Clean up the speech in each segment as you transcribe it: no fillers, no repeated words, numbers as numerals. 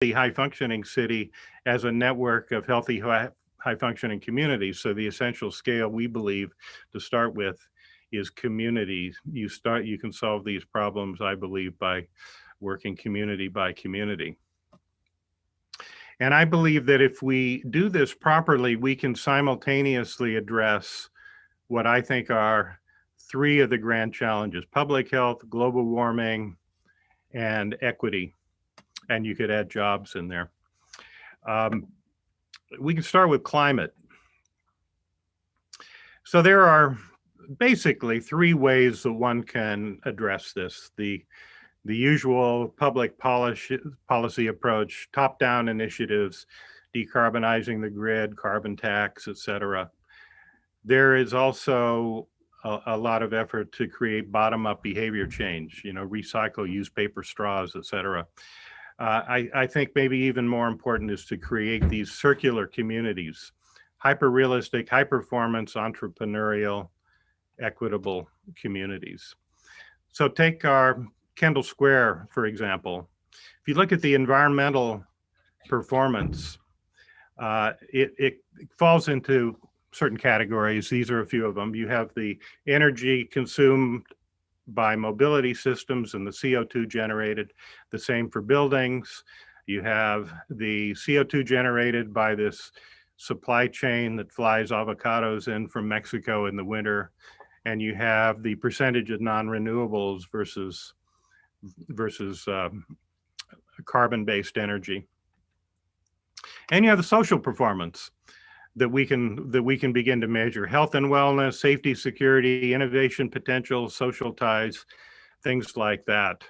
high-functioning city as a network of healthy, high-functioning communities. So the essential scale we believe to start with is community. You can solve these problems, I believe, by working community by community. And I believe that if we do this properly, we can simultaneously address what I think are three of the grand challenges: public health, global warming, and equity. And you could add jobs in there. We can start with climate. So there are basically three ways that one can address this. The usual public policy approach, top-down initiatives, decarbonizing the grid, carbon tax, et cetera. There is also a lot of effort to create bottom-up behavior change, recycle, use paper straws, et cetera. I think maybe even more important is to create these circular communities, hyper-realistic, high-performance, entrepreneurial, equitable communities. So take our Kendall Square, for example. If you look at the environmental performance, it falls into certain categories. These are a few of them. You have the energy consumed by mobility systems and the CO2 generated, the same for buildings. You have the CO2 generated by this supply chain that flies avocados in from Mexico in the winter. And you have the percentage of non-renewables versus carbon-based energy. And you have the social performance that we can begin to measure: health and wellness, safety, security, innovation potential, social ties, things like that.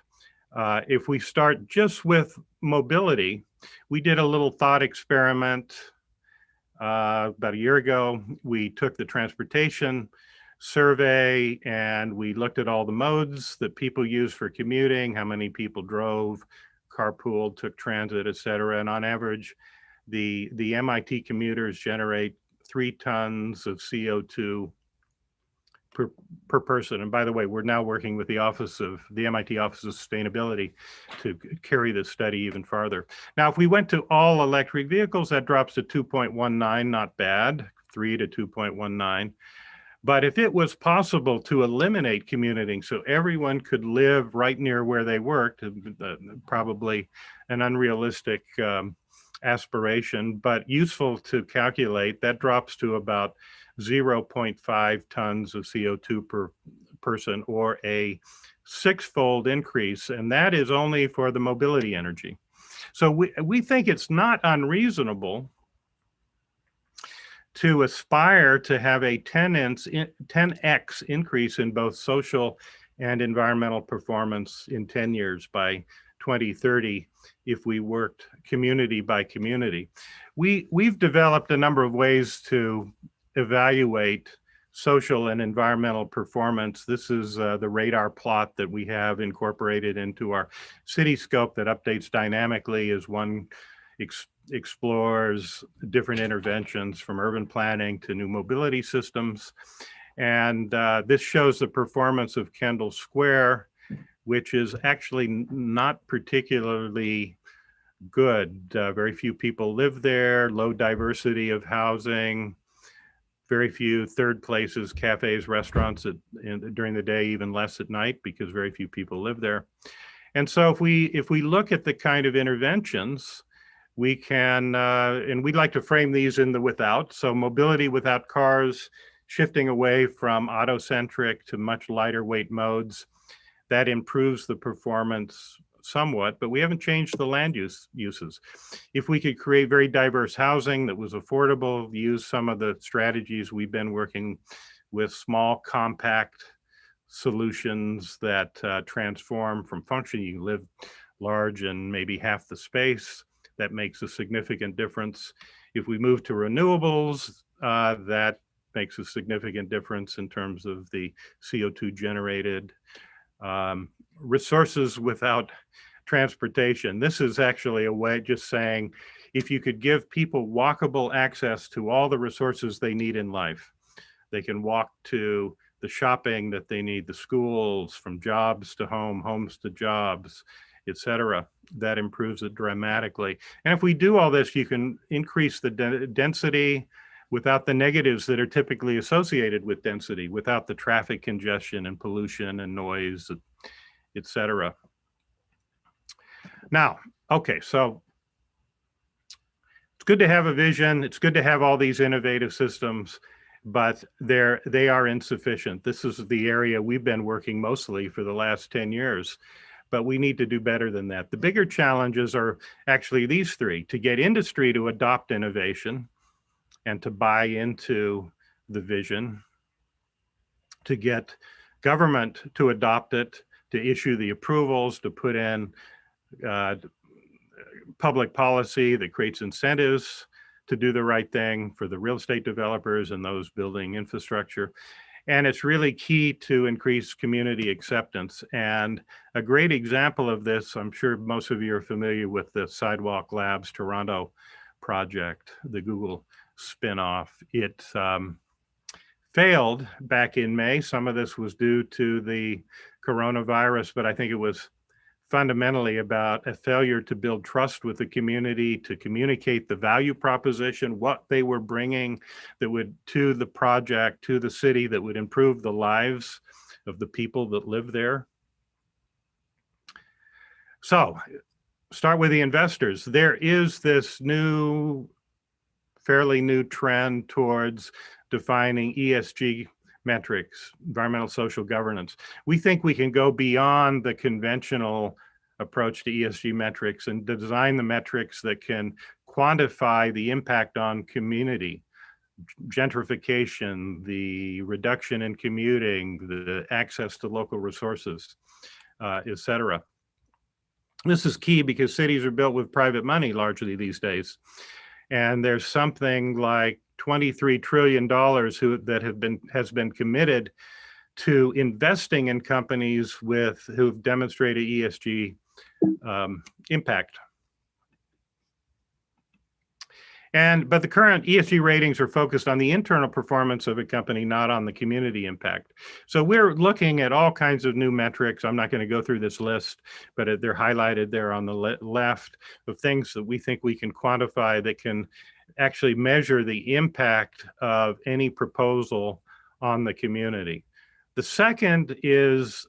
If we start just with mobility, we did a little thought experiment about a year ago. We took the transportation survey and we looked at all the modes that people use for commuting, how many people drove, carpooled, took transit, et cetera. And on average, the MIT commuters generate 3 tons of CO2 per person. And by the way, we're now working with the MIT Office of Sustainability to carry this study even farther. Now, if we went to all electric vehicles, that drops to 2.19, not bad, 3 to 2.19. But if it was possible to eliminate commuting so everyone could live right near where they worked, probably an unrealistic aspiration, but useful to calculate, that drops to about 0.5 tons of CO2 per person, or a 6-fold increase, and that is only for the mobility energy. So we think it's not unreasonable to aspire to have a 10x increase in both social and environmental performance in 10 years by 2030 if we worked community by community. We've developed a number of ways to evaluate social and environmental performance. This is the radar plot that we have incorporated into our Cityscope that updates dynamically as one explores different interventions from urban planning to new mobility systems. And this shows the performance of Kendall Square, which is actually not particularly good. Very few people live there, low diversity of housing, very few third places, cafes, restaurants during the day, even less at night because very few people live there. And so if we look at the kind of interventions, we can, and we'd like to frame these in the without. So mobility without cars, shifting away from auto-centric to much lighter weight modes, that improves the performance somewhat, but we haven't changed the land uses. If we could create very diverse housing that was affordable, use some of the strategies we've been working with, small, compact solutions that transform from function. You can live large and maybe half the space. That makes a significant difference. If we move to renewables, that makes a significant difference in terms of the CO2 generated. Resources without transportation. This is actually a way just saying, if you could give people walkable access to all the resources they need in life, they can walk to the shopping that they need, the schools, from jobs to home, homes to jobs, et cetera. that improves it dramatically. And if we do all this, you can increase the density without the negatives that are typically associated with density, without the traffic congestion and pollution and noise, et cetera. Now, okay, so it's good to have a vision. It's good to have all these innovative systems, but they are insufficient. This is the area we've been working mostly for the last 10 years, but we need to do better than that. The bigger challenges are actually these three: to get industry to adopt innovation and to buy into the vision, to get government to adopt it, to issue the approvals, to put in public policy that creates incentives to do the right thing for the real estate developers and those building infrastructure. And it's really key to increase community acceptance. And a great example of this, I'm sure most of you are familiar with the Sidewalk Labs Toronto project, the Google spinoff. It failed back in May. Some of this was due to the coronavirus, but I think it was fundamentally about a failure to build trust with the community, to communicate the value proposition, what they were bringing that would, to the project, to the city, that would improve the lives of the people that live there. So, start with the investors. There is this fairly new trend towards defining ESG metrics, environmental social governance. We think we can go beyond the conventional approach to ESG metrics and design the metrics that can quantify the impact on community, gentrification, the reduction in commuting, the access to local resources, et cetera. This is key because cities are built with private money largely these days. And there's something like $23 trillion that has been committed to investing in companies who've demonstrated ESG impact. But the current ESG ratings are focused on the internal performance of a company, not on the community impact. So we're looking at all kinds of new metrics. I'm not going to go through this list, but they're highlighted there on the left of things that we think we can quantify that can actually measure the impact of any proposal on the community. The second is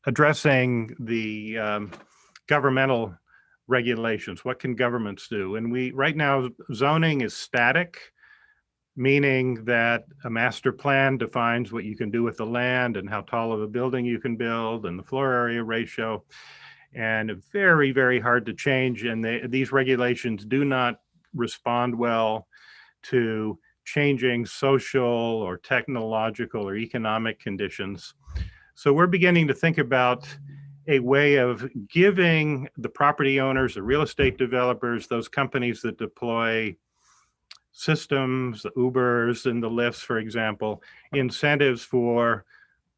addressing the governmental regulations. What can governments do? And right now, zoning is static, meaning that a master plan defines what you can do with the land and how tall of a building you can build and the floor area ratio. And very, very hard to change. And these regulations do not respond well to changing social or technological or economic conditions. So we're beginning to think about a way of giving the property owners, the real estate developers, those companies that deploy systems, the Ubers and the Lyfts, for example, incentives for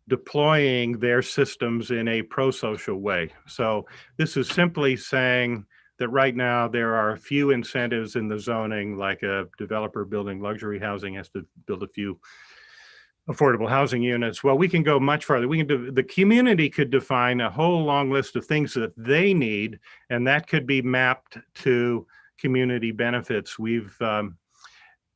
deploying their systems in a pro-social way. So this is simply saying that right now there are a few incentives in the zoning, like a developer building luxury housing has to build a few affordable housing units. Well, we can go much farther. The community could define a whole long list of things that they need, and that could be mapped to community benefits. We've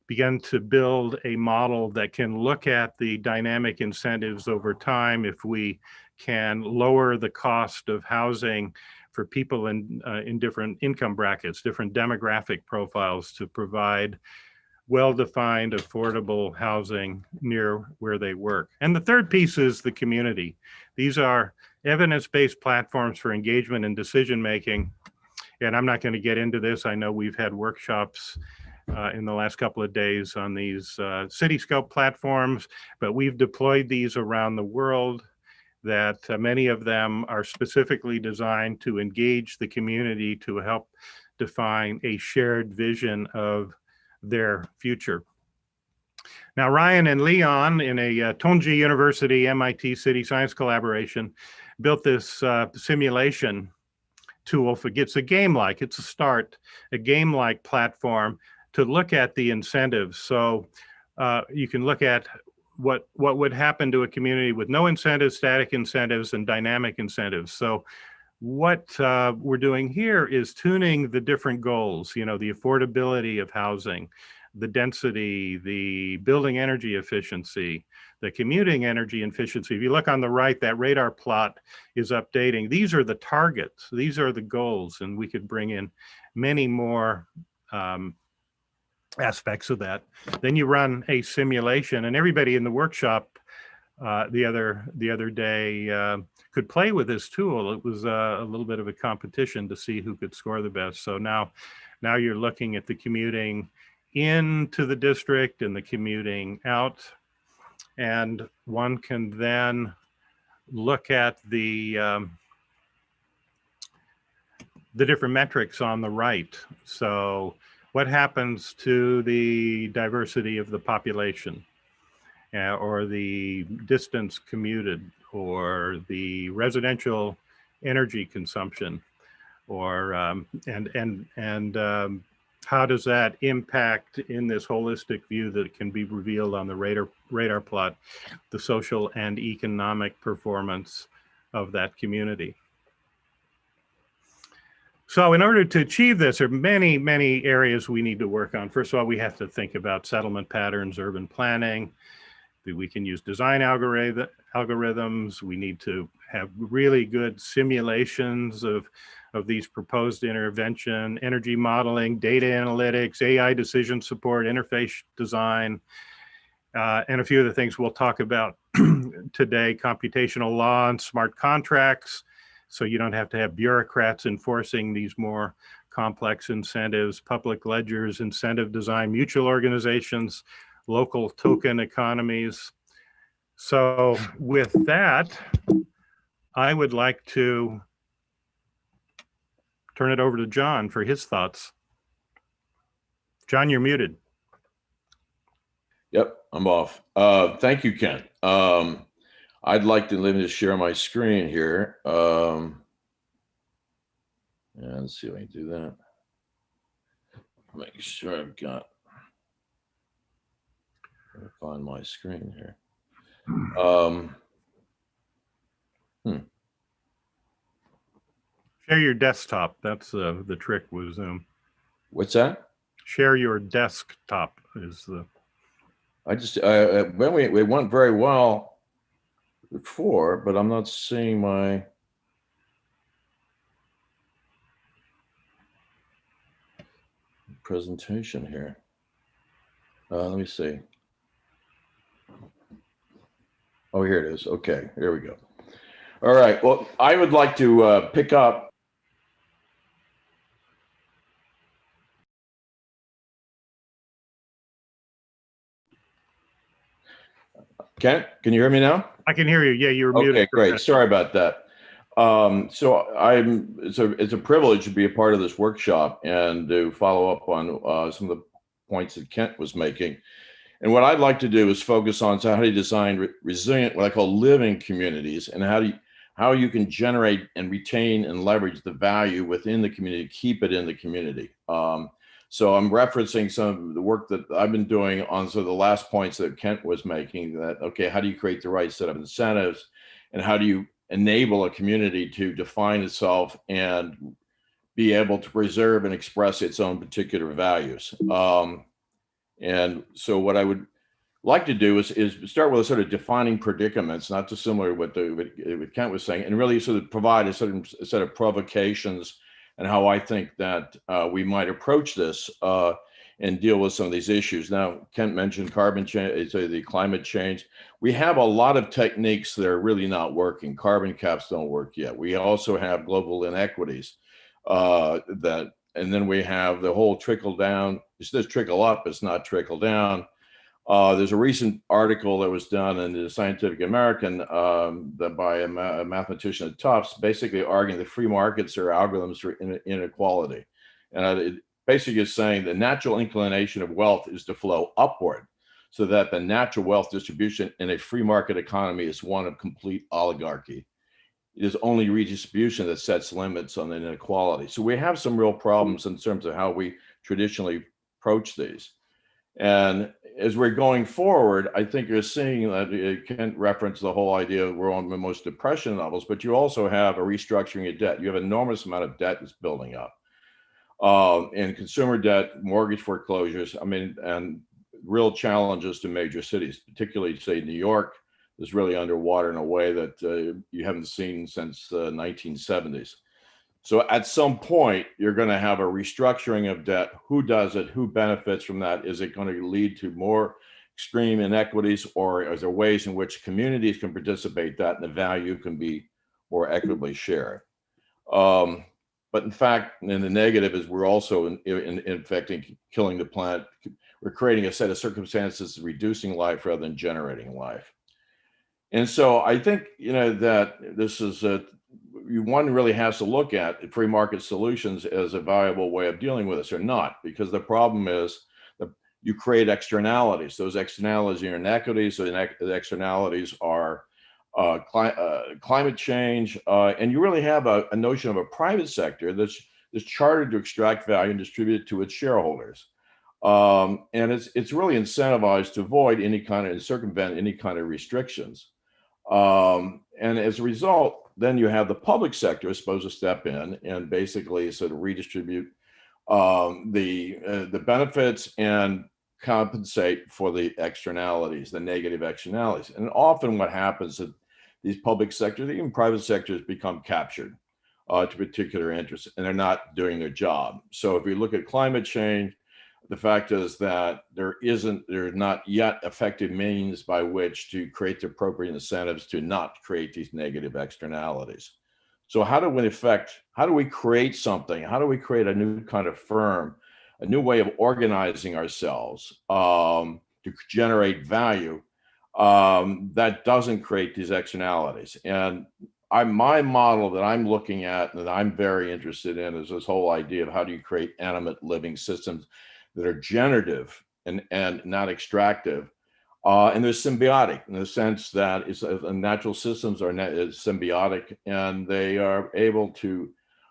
begun to build a model that can look at the dynamic incentives over time. If we can lower the cost of housing for people in different income brackets, different demographic profiles, to provide well-defined, affordable housing near where they work. And the third piece is the community. These are evidence-based platforms for engagement and decision-making. And I'm not going to get into this. I know we've had workshops in the last couple of days on these Cityscope platforms, but we've deployed these around the world, that many of them are specifically designed to engage the community to help define a shared vision of their future. Now, Ryan and Leon, in a Tongji University MIT City Science collaboration, built this simulation tool for it's a game-like platform to look at the incentives. So you can look at what would happen to a community with no incentives, static incentives, and dynamic incentives. So what we're doing here is tuning the different goals, you know, the affordability of housing, the density, the building energy efficiency, the commuting energy efficiency. If you look on the right, that radar plot is updating. These are the targets, these are the goals, and we could bring in many more aspects of that. Then you run a simulation, and everybody in the workshop the other day could play with this tool. It was a little bit of a competition to see who could score the best. So now you're looking at the commuting into the district and the commuting out, and one can then look at the different metrics on the right. So what happens to the diversity of the population, or the distance commuted, or the residential energy consumption, or how does that impact in this holistic view that can be revealed on the radar plot, the social and economic performance of that community. So in order to achieve this, there are many, many areas we need to work on. First of all, we have to think about settlement patterns, urban planning. We can use design algorithms. We need to have really good simulations of these proposed intervention, energy modeling, data analytics, AI decision support, interface design, and a few of the things we'll talk about today: computational law and smart contracts, so you don't have to have bureaucrats enforcing these more complex incentives, public ledgers, incentive design, mutual organizations, local token economies. So with that, I would like to turn it over to John for his thoughts. John, you're muted. Yep, I'm off. Thank you, Ken. I'd like to share my screen here. And let's see if I can do that. Make sure I've got, find my screen here. Share your desktop. That's the trick with Zoom. What's that? Share your desktop is the. I just, when we went very well before, but I'm not seeing my. Presentation here. Let me see. Oh, here it is. Okay, here we go. All right. Well, I would like to pick up. Ken, can you hear me now? I can hear you. Yeah, you were muted. Okay, great. Sorry about that. So it's a privilege to be a part of this workshop and to follow up on some of the points that Kent was making. And what I'd like to do is focus on how do you design resilient, what I call living communities, and how you can generate and retain and leverage the value within the community, keep it in the community. So I'm referencing some of the work that I've been doing on some of the last points that Kent was making, that, okay, how do you create the right set of incentives, and how do you enable a community to define itself and be able to preserve and express its own particular values. And so what I would like to do is start with a sort of defining predicaments, not dissimilar with what Kent was saying, and really sort of provide a set of provocations and how I think that we might approach this and deal with some of these issues. Now, Kent mentioned carbon change, the climate change. We have a lot of techniques that are really not working. Carbon caps don't work yet. We also have global inequities and then we have the whole trickle down. It's just trickle up, it's not trickle down. There's a recent article that was done in the Scientific American by a mathematician at Tufts, basically arguing that free markets are algorithms for inequality. And it basically is saying the natural inclination of wealth is to flow upward, so that the natural wealth distribution in a free market economy is one of complete oligarchy. It is only redistribution that sets limits on the inequality. So we have some real problems in terms of how we traditionally approach these. And as we're going forward, I think you're seeing that it can reference the whole idea of we're on the most depression levels, but you also have a restructuring of debt. You have an enormous amount of debt that's building up. And consumer debt, mortgage foreclosures, I mean, and real challenges to major cities, particularly, say, New York is really underwater in a way that you haven't seen since the 1970s. So at some point, you're going to have a restructuring of debt. Who does it? Who benefits from that? Is it going to lead to more extreme inequities, or are there ways in which communities can participate that and the value can be more equitably shared? But in fact, in the negative is we're also infecting, killing the planet. We're creating a set of circumstances reducing life rather than generating life. And so I think, that this is one really has to look at free market solutions as a viable way of dealing with this or not, because the problem is that you create externalities. Those externalities are inequities. So the externalities are climate change, and you really have a notion of a private sector that's chartered to extract value and distribute it to its shareholders. And it's really incentivized to avoid any kind of, and circumvent any kind of restrictions. And as a result, then you have the public sector is supposed to step in and basically sort of redistribute the benefits and compensate for the externalities, the negative externalities. And often what happens is these public sectors, even private sectors, become captured to particular interests, and they're not doing their job. So if we look at climate change, the fact is that there are not yet effective means by which to create the appropriate incentives to not create these negative externalities. So how do we create something? How do we create a new kind of firm, a new way of organizing ourselves to generate value that doesn't create these externalities? And my model that I'm looking at and that I'm very interested in is this whole idea of how do you create animate living systems that are generative and not extractive. And they're symbiotic in the sense that natural systems are symbiotic, and they are able to,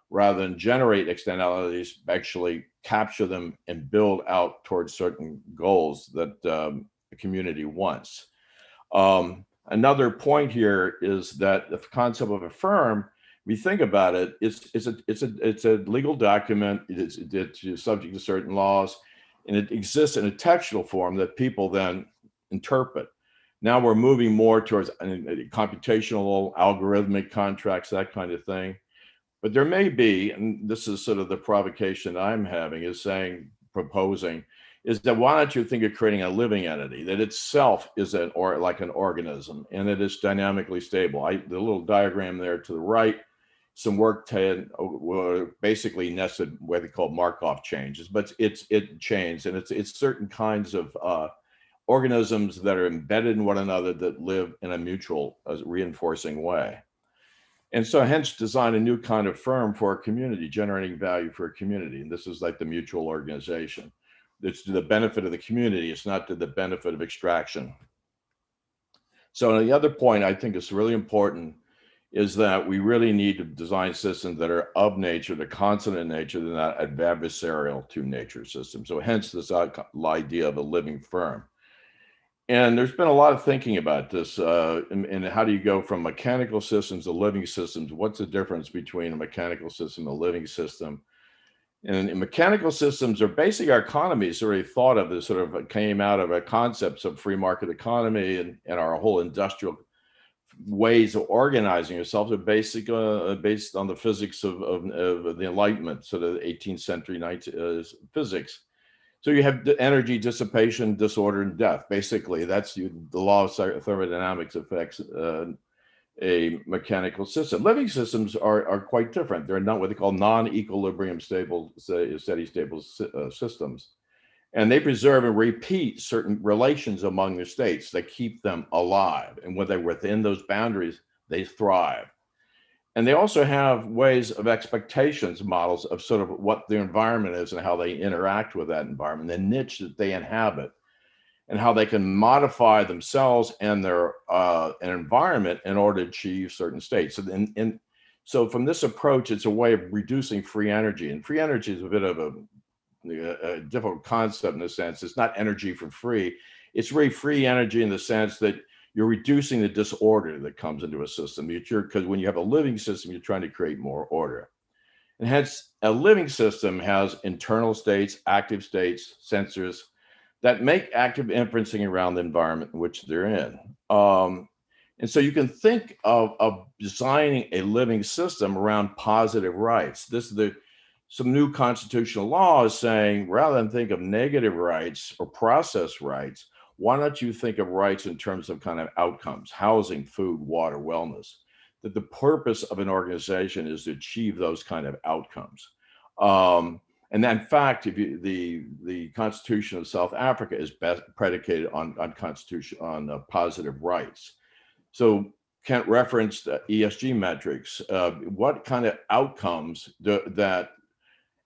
rather than generate externalities, actually capture them and build out towards certain goals that the community wants. Another point here is that the concept of a firm, we think about it, it's a legal document. It's subject to certain laws, and it exists in a textual form that people then interpret. Now we're moving more towards computational, algorithmic contracts, that kind of thing. But there may be, and this is sort of the provocation I'm having, is proposing, is that why don't you think of creating a living entity that itself is like an organism, and it is dynamically stable. The little diagram there to the right, some work basically nested what they call Markov changes, but it chains, and it's certain kinds of organisms that are embedded in one another that live in a mutual reinforcing way. And so hence design a new kind of firm for a community, generating value for a community. And this is like the mutual organization. It's to the benefit of the community. It's not to the benefit of extraction. So the other point I think is really important is that we really need to design systems that are of nature, they're constant in nature, they're not adversarial to nature systems. So hence this idea of a living firm. And there's been a lot of thinking about this, and how do you go from mechanical systems to living systems? What's the difference between a mechanical system and a living system? And mechanical systems are basically our economies already thought of as sort of came out of a concepts of free market economy, and our whole industrial ways of organizing yourself are basically based on the physics of the Enlightenment, sort of 18th century physics. So you have energy dissipation, disorder, and death. Basically, that's the law of thermodynamics affects a mechanical system. Living systems are quite different. They're not what they call non-equilibrium stable, steady stable systems. And they preserve and repeat certain relations among the states that keep them alive. And when they're within those boundaries, they thrive. And they also have ways of expectations, models of sort of what their environment is and how they interact with that environment, the niche that they inhabit, and how they can modify themselves and their environment in order to achieve certain states. So from this approach, it's a way of reducing free energy. And free energy is a bit of a a difficult concept in the sense it's not energy for free. It's really free energy in the sense that you're reducing the disorder that comes into a system. Because when you have a living system, you're trying to create more order. And hence, a living system has internal states, active states, sensors that make active inferencing around the environment in which they're in. And so you can think of designing a living system around positive rights. This is some new constitutional law is saying, rather than think of negative rights or process rights, why don't you think of rights in terms of kind of outcomes, housing, food, water, wellness, that the purpose of an organization is to achieve those kind of outcomes. And in fact, if the Constitution of South Africa is predicated on positive rights. So Kent referenced ESG metrics. What kind of outcomes that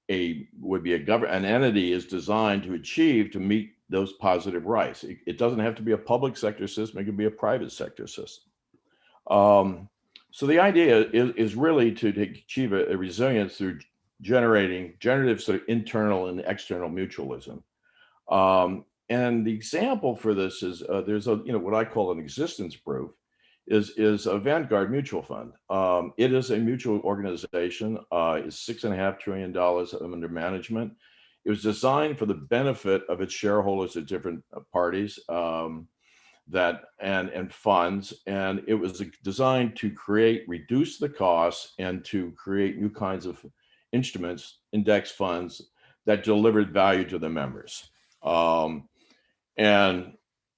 an entity is designed to achieve to meet those positive rights? It doesn't have to be a public sector system. It can be a private sector system. So the idea is really to achieve a resilience through generating generative sort of internal and external mutualism. And the example for this is there's what I call an existence proof is a Vanguard mutual fund. It is a mutual organization. It's $6.5 trillion under management. It was designed for the benefit of its shareholders at different parties and funds, and it was designed to reduce the costs and to create new kinds of instruments, index funds that delivered value to the members. And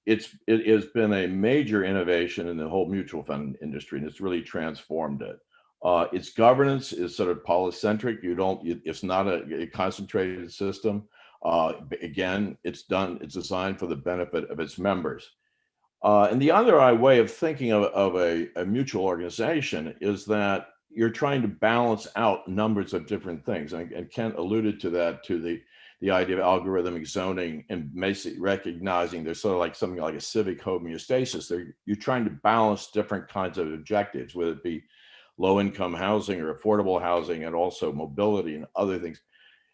it has been a major innovation in the whole mutual fund industry, and it's really transformed it. Its governance is sort of polycentric. It's not a concentrated system. Again, it's designed for the benefit of its members. And the other way of thinking of a mutual organization is that you're trying to balance out numbers of different things. And Kent alluded to that, to the idea of algorithmic zoning and basically recognizing there's sort of like something like a civic homeostasis. You're trying to balance different kinds of objectives, whether it be low-income housing or affordable housing, and also mobility and other things,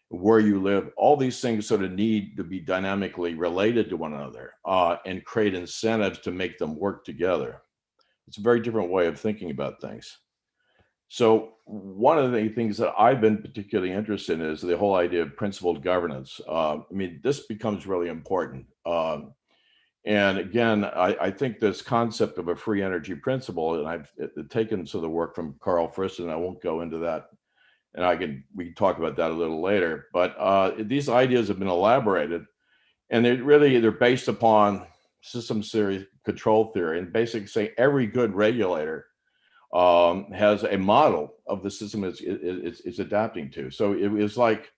where you live. All these things sort of need to be dynamically related to one another and create incentives to make them work together. It's a very different way of thinking about things. So one of the things that I've been particularly interested in is the whole idea of principled governance. This becomes really important. And again, I think this concept of a free energy principle, and I've taken some of the work from Carl Friston, I won't go into that, and we can talk about that a little later, but these ideas have been elaborated, and they're based upon system theory, control theory, and basically say every good regulator has a model of the system it's adapting to. So it was like,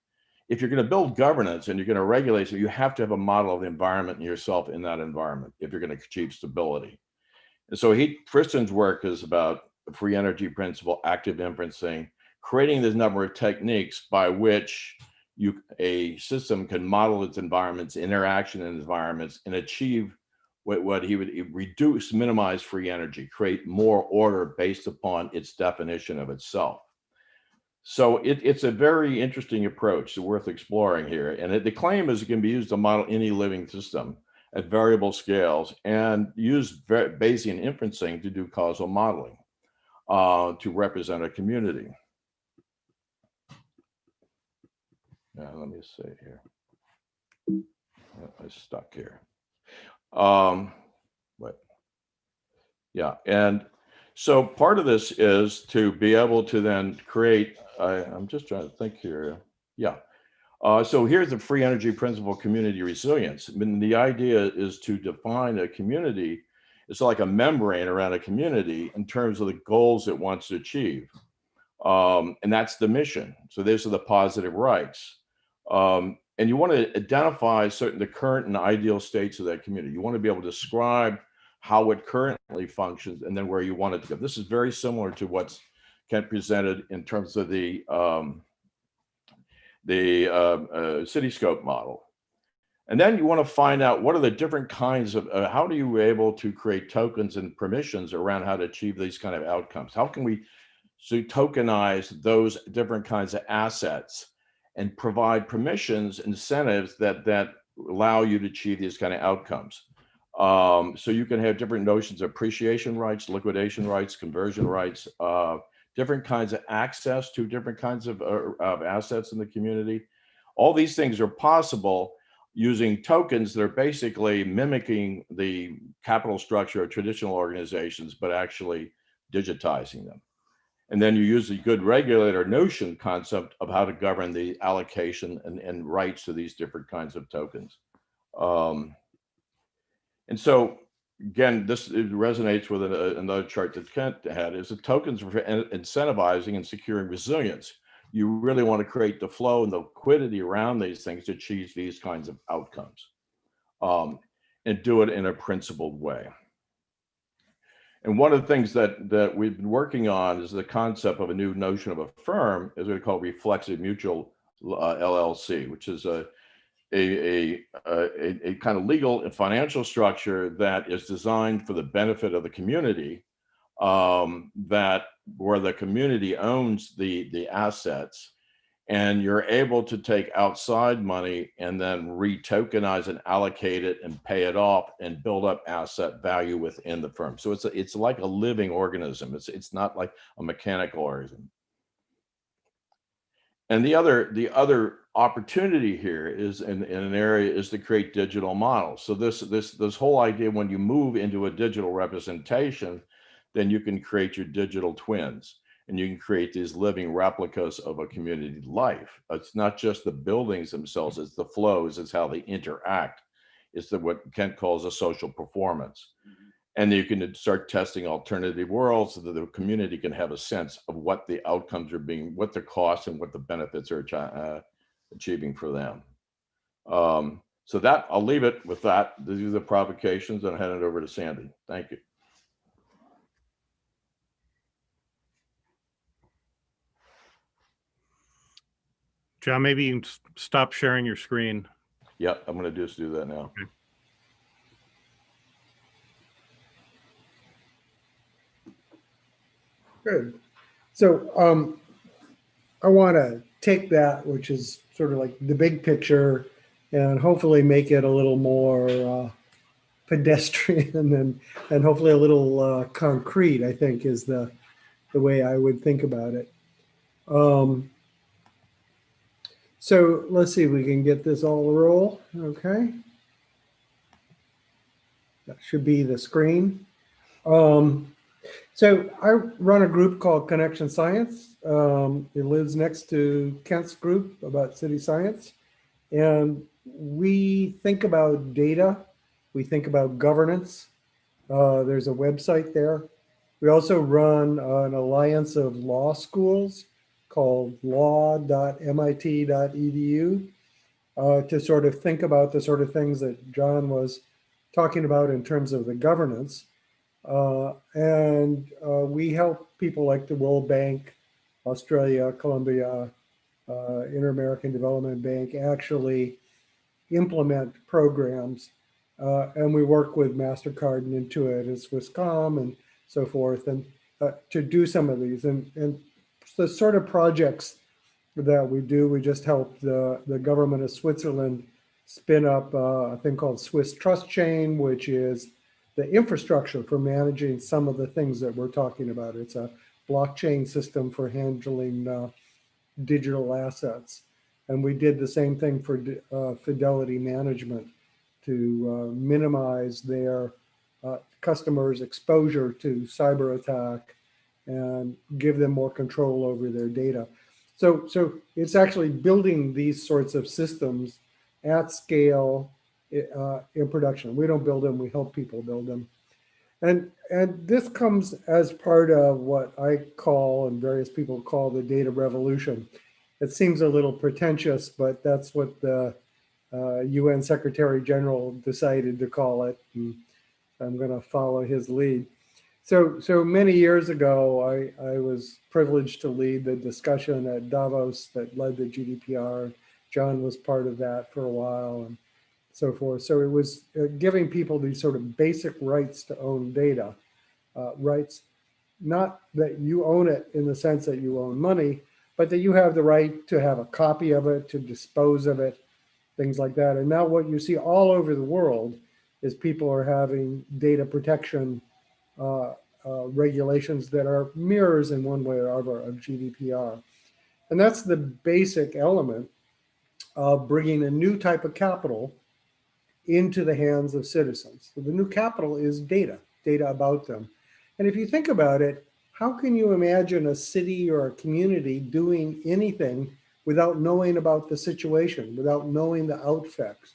if you're going to build governance and you're going to regulate, so you have to have a model of the environment and yourself in that environment if you're going to achieve stability. And so Friston's work is about the free energy principle, active inferencing, creating this number of techniques by which a system can model its environments, interaction in environments, and achieve what he would minimize free energy, create more order based upon its definition of itself. So it's a very interesting approach, worth exploring here. And the claim is it can be used to model any living system at variable scales and use Bayesian inferencing to do causal modeling to represent a community. Now, let me see here. I'm stuck here. And so part of this is to be able to then create, I'm just trying to think here. So here's the free energy principle, community resilience. The idea is to define a community. It's like a membrane around a community in terms of the goals it wants to achieve. And that's the mission. So these are the positive rights. And you want to identify the current and ideal states of that community. You want to be able to describe how it currently functions and then where you want it to go. This is very similar to what's Kent presented in terms of the Cityscope model. And then you want to find out what are the different kinds of, how do you able to create tokens and permissions around how to achieve these kind of outcomes? How can we tokenize those different kinds of assets and provide permissions, incentives that allow you to achieve these kind of outcomes. So you can have different notions of appreciation rights, liquidation rights, conversion rights, different kinds of access to different kinds of assets in the community. All these things are possible using tokens that are basically mimicking the capital structure of traditional organizations, but actually digitizing them. And then you use the good regulator notion concept of how to govern the allocation and rights to these different kinds of tokens. And so, again, this resonates with another chart that Kent had, is the tokens for incentivizing and securing resilience. You really want to create the flow and the liquidity around these things to achieve these kinds of outcomes, and do it in a principled way. And one of the things that we've been working on is the concept of a new notion of a firm, as we call Reflexive Mutual LLC, which is a kind of legal and financial structure that is designed for the benefit of the community, that where the community owns the assets, and you're able to take outside money and then retokenize and allocate it and pay it off and build up asset value within the firm. So it's like a living organism. It's not like a mechanical organism. And the other opportunity here is in an area is to create digital models. So this whole idea, when you move into a digital representation, then you can create your digital twins, and you can create these living replicas of a community life. It's not just the buildings themselves, it's the flows, it's how they interact. It's what Kent calls a social performance. And you can start testing alternative worlds so that the community can have a sense of what the outcomes are being, what the costs and what the benefits are achieving for them. So that, I'll leave it with that. These are the provocations, and I'll hand it over to Sandy. Thank you. John, maybe you can stop sharing your screen. Yeah, I'm going to just do that now. Okay. Good. So I want to take that, which is sort of like the big picture, and hopefully make it a little more pedestrian and hopefully a little concrete, I think, is the way I would think about it. So let's see if we can get this all to roll. Okay. That should be the screen. So I run a group called Connection Science. It lives next to Kent's group about city science. And we think about data. We think about governance. There's a website there. We also run an alliance of law schools called law.mit.edu to sort of think about the sort of things that John was talking about in terms of the governance. And we help people like the World Bank, Australia, Colombia, Inter-American Development Bank actually implement programs. And we work with MasterCard and Intuit and Swisscom and so forth, and to do some of these. And the sort of projects that we do, we just helped the government of Switzerland spin up a thing called Swiss Trust Chain, which is the infrastructure for managing some of the things that we're talking about. It's a blockchain system for handling digital assets. And we did the same thing for Fidelity Management to minimize their customers' exposure to cyber attack and give them more control over their data. So it's actually building these sorts of systems at scale in production. We don't build them, we help people build them. And this comes as part of what I call, and various people call, the data revolution. It seems a little pretentious, but that's what the UN Secretary General decided to call it. And I'm going to follow his lead. So many years ago, I was privileged to lead the discussion at Davos that led the GDPR. John was part of that for a while and so forth. So it was giving people these sort of basic rights to own data, rights, not that you own it in the sense that you own money, but that you have the right to have a copy of it, to dispose of it, things like that. And now what you see all over the world is people are having data protection regulations that are mirrors in one way or other of GDPR. And that's the basic element of bringing a new type of capital into the hands of citizens. So the new capital is data about them. And if you think about it, how can you imagine a city or a community doing anything without knowing about the situation, without knowing the outfacts?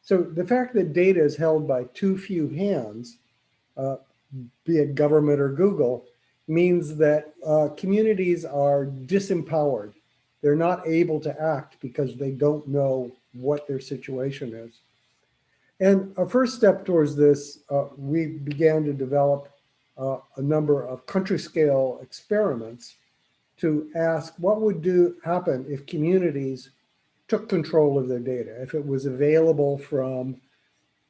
So the fact that data is held by too few hands, be it government or Google, means that communities are disempowered. They're not able to act because they don't know what their situation is. And a first step towards this, we began to develop a number of country scale experiments to ask what would happen if communities took control of their data, if it was available from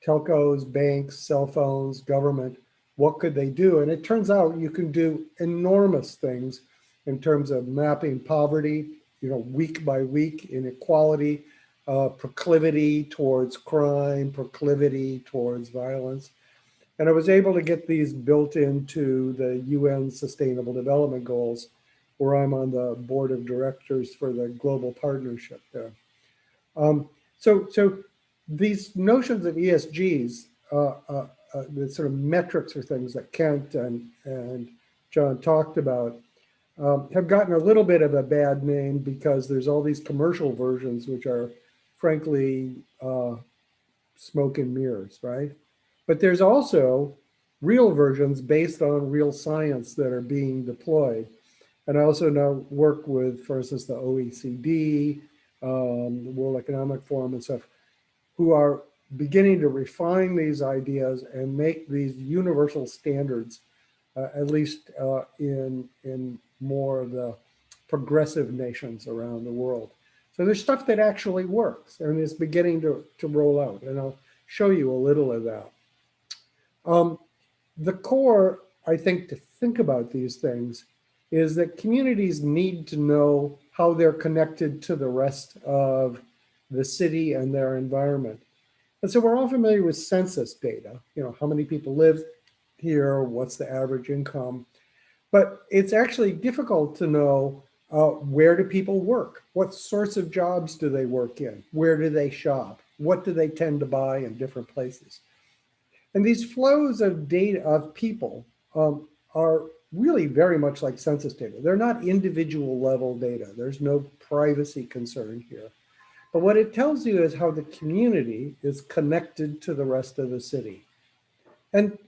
telcos, banks, cell phones, government, what could they do? And it turns out you can do enormous things in terms of mapping poverty, week by week, inequality, proclivity towards crime, proclivity towards violence. And I was able to get these built into the UN Sustainable Development Goals, where I'm on the board of directors for the global partnership there. So these notions of ESGs, the sort of metrics or things that Kent and John talked about, have gotten a little bit of a bad name because there's all these commercial versions which are frankly smoke and mirrors, right? But there's also real versions based on real science that are being deployed. And I also now work with, for instance, the OECD, the World Economic Forum and stuff, who are beginning to refine these ideas and make these universal standards, at least in more of the progressive nations around the world. So there's stuff that actually works and is beginning to roll out. And I'll show you a little of that. The core, I think, to think about these things is that communities need to know how they're connected to the rest of the city and their environment. And so we're all familiar with census data, how many people live here, what's the average income. But it's actually difficult to know where do people work? What sorts of jobs do they work in? Where do they shop? What do they tend to buy in different places? And these flows of data of people are really very much like census data. They're not individual level data. There's no privacy concern here. But what it tells you is how the community is connected to the rest of the city. And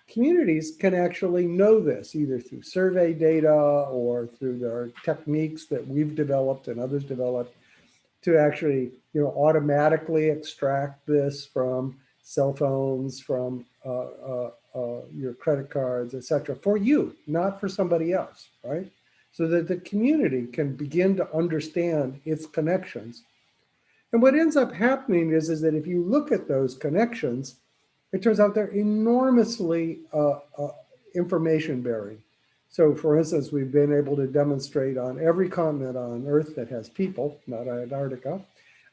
communities can actually know this either through survey data or through their techniques that we've developed and others developed to actually automatically extract this from cell phones, from your credit cards, etc., for you, not for somebody else, right? So that the community can begin to understand its connections. And what ends up happening is that if you look at those connections, it turns out they're enormously information bearing. So for instance, we've been able to demonstrate on every continent on Earth that has people, not Antarctica,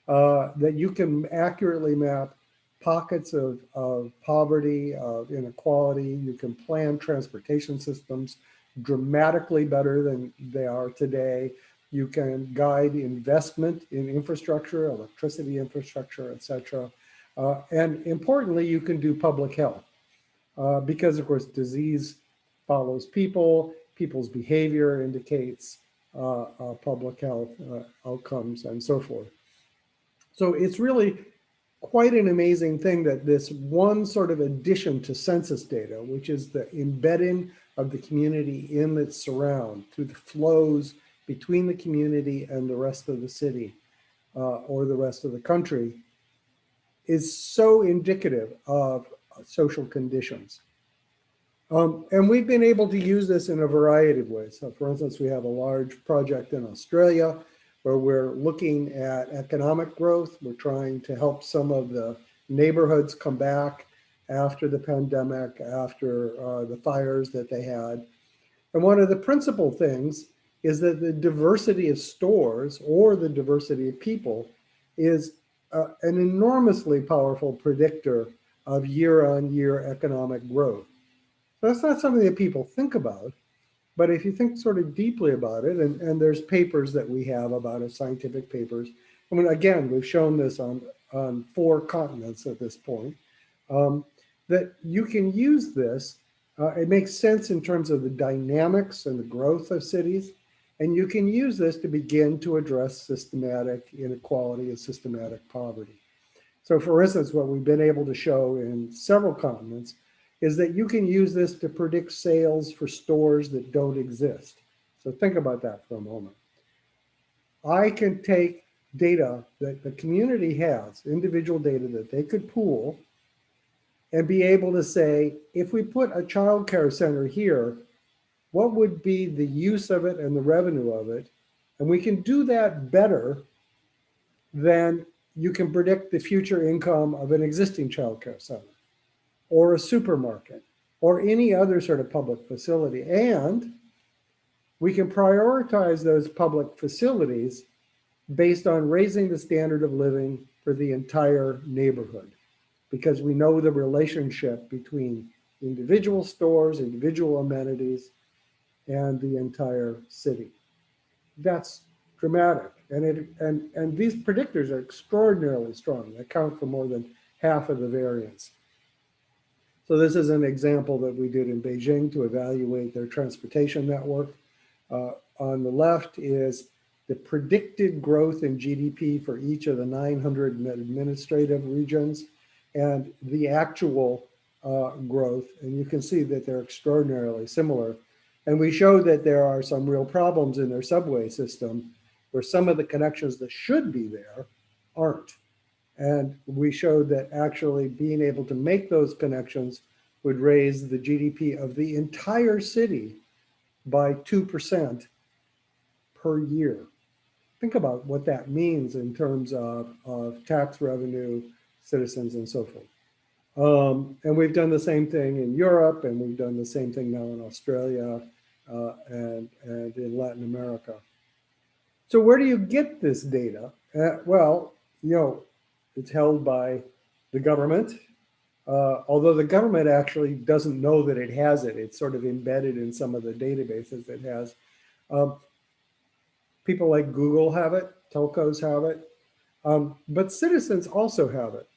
that you can accurately map pockets of poverty, of inequality. You can plan transportation systems dramatically better than they are today. You can guide investment in infrastructure, electricity infrastructure, et cetera. And importantly, you can do public health because, of course, disease follows people. People's behavior indicates public health outcomes and so forth. So it's really quite an amazing thing that this one sort of addition to census data, which is the embedding of the community in its surround through the flows between the community and the rest of the city or the rest of the country, is so indicative of social conditions. And we've been able to use this in a variety of ways. So for instance, we have a large project in Australia where we're looking at economic growth. We're trying to help some of the neighborhoods come back after the pandemic, after the fires that they had. And one of the principal things is that the diversity of stores or the diversity of people is an enormously powerful predictor of year-on-year economic growth. So that's not something that people think about, but if you think sort of deeply about it, and there's papers that we have about it, scientific papers. I mean, again, we've shown this on 4 continents at this point, that you can use this. It makes sense in terms of the dynamics and the growth of cities. And you can use this to begin to address systematic inequality and systematic poverty. So for instance, what we've been able to show in several continents is that you can use this to predict sales for stores that don't exist. So think about that for a moment. I can take data that the community has, individual data that they could pool, and be able to say, if we put a child care center here, what would be the use of it and the revenue of it? And we can do that better than you can predict the future income of an existing child care center or a supermarket or any other sort of public facility. And we can prioritize those public facilities based on raising the standard of living for the entire neighborhood, because we know the relationship between individual stores, individual amenities, and the entire city. That's dramatic. And these predictors are extraordinarily strong. They account for more than half of the variance. So this is an example that we did in Beijing to evaluate their transportation network. On the left is the predicted growth in GDP for each of the 900 administrative regions and the actual growth. And you can see that they're extraordinarily similar. And we showed that there are some real problems in their subway system where some of the connections that should be there aren't. And we showed that actually being able to make those connections would raise the GDP of the entire city by 2% per year. Think about what that means in terms of tax revenue, citizens, and so forth. And we've done the same thing in Europe, and we've done the same thing now in Australia and in Latin America. So where do you get this data? Well, it's held by the government, although the government actually doesn't know that it has it. It's sort of embedded in some of the databases it has. People like Google have it, telcos have it, but citizens also have it.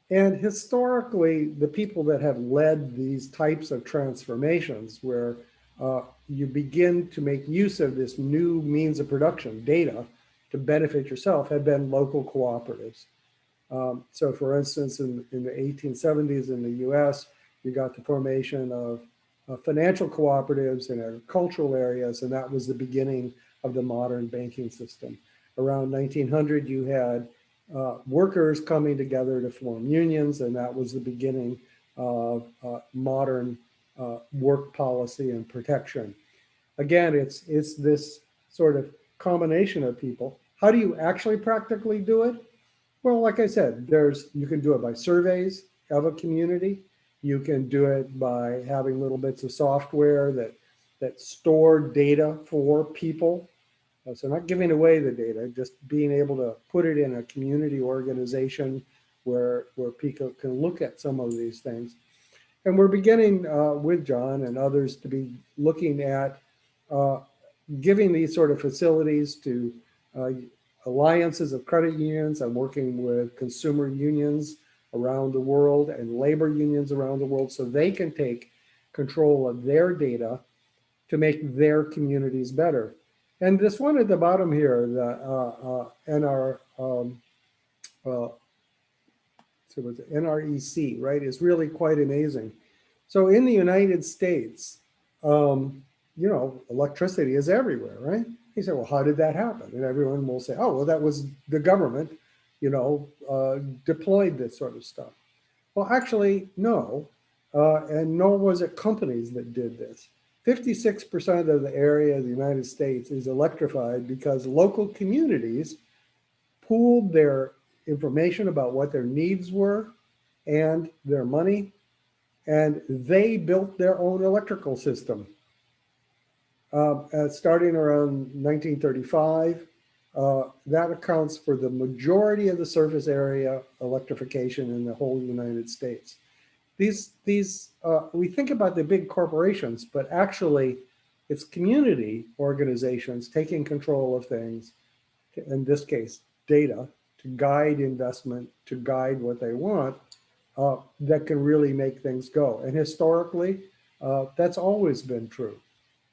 And historically, the people that have led these types of transformations where you begin to make use of this new means of production, data, to benefit yourself, have been local cooperatives. So for instance, in the 1870s in the US, you got the formation of financial cooperatives in agricultural areas, and that was the beginning of the modern banking system. Around 1900, you had workers coming together to form unions, and that was the beginning of modern work policy and protection. Again, it's this sort of combination of people. How do you actually practically do it? Well, like I said, you can do it by surveys of a community. You can do it by having little bits of software that store data for people. So not giving away the data, just being able to put it in a community organization where people can look at some of these things. And we're beginning with John and others to be looking at giving these sort of facilities to alliances of credit unions. I'm working with consumer unions around the world and labor unions around the world so they can take control of their data to make their communities better. And this one at the bottom here, the NREC, right, is really quite amazing. So in the United States, electricity is everywhere, right? He said, well, how did that happen? And everyone will say, oh, well, that was the government, deployed this sort of stuff. Well, actually, no. And nor was it companies that did this. 56% of the area of the United States is electrified because local communities pooled their information about what their needs were and their money, and they built their own electrical system. Starting around 1935, that accounts for the majority of the surface area electrification in the whole United States. We think about the big corporations, but actually it's community organizations taking control of things, in this case, data, to guide investment, to guide what they want, that can really make things go. And historically, that's always been true.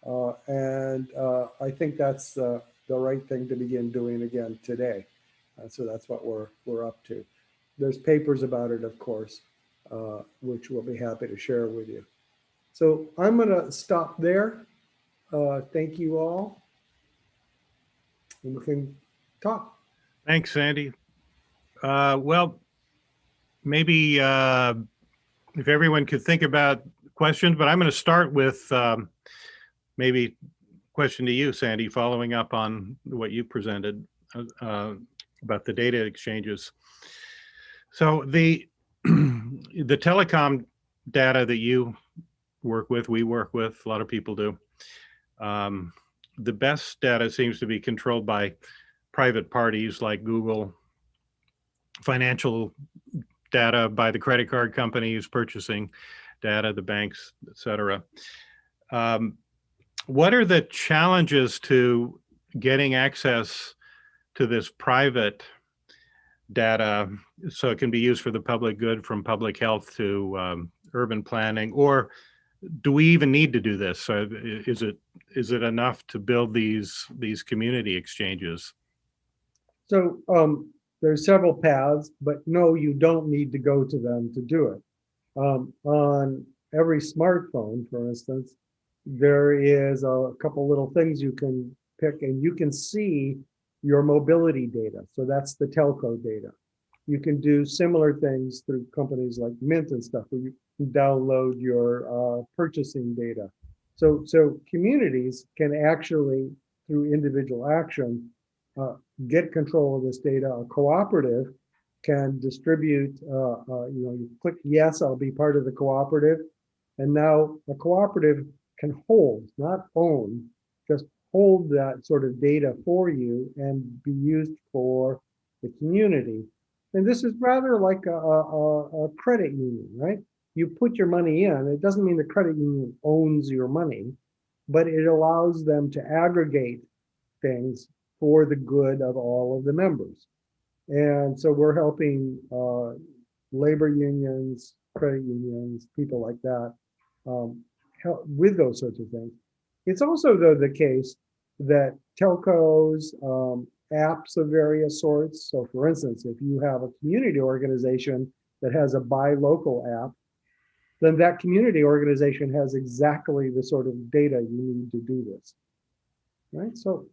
I think that's the right thing to begin doing again today. So that's what we're up to. There's papers about it, of course, which we'll be happy to share with you. So I'm going to stop there. Thank you all. And we can talk. Thanks, Sandy. Well, maybe if everyone could think about questions, but I'm going to start with maybe question to you, Sandy, following up on what you presented about the data exchanges. So the telecom data that you work with, we work with, a lot of people do. The best data seems to be controlled by private parties like Google, financial data by the credit card companies, purchasing data, the banks, et cetera. What are the challenges to getting access to this private data so it can be used for the public good, from public health to urban planning? Or do we even need to do this? So is it enough to build these community exchanges? So there's several paths, but no, you don't need to go to them to do it. On every smartphone, for instance, there is a couple little things you can pick, and you can see your mobility data. So that's the telco data. You can do similar things through companies like Mint and stuff, where you can download your purchasing data. So communities can actually, through individual action, get control of this data. A cooperative can distribute, you click yes, I'll be part of the cooperative. And now a cooperative can hold, not own, just hold that sort of data for you and be used for the community. And this is rather like a credit union, right? You put your money in, it doesn't mean the credit union owns your money, but it allows them to aggregate things for the good of all of the members. And so we're helping labor unions, credit unions, people like that, help with those sorts of things. It's also, though, the case that telcos, apps of various sorts. So for instance, if you have a community organization that has a buy local app, then that community organization has exactly the sort of data you need to do this. Right? So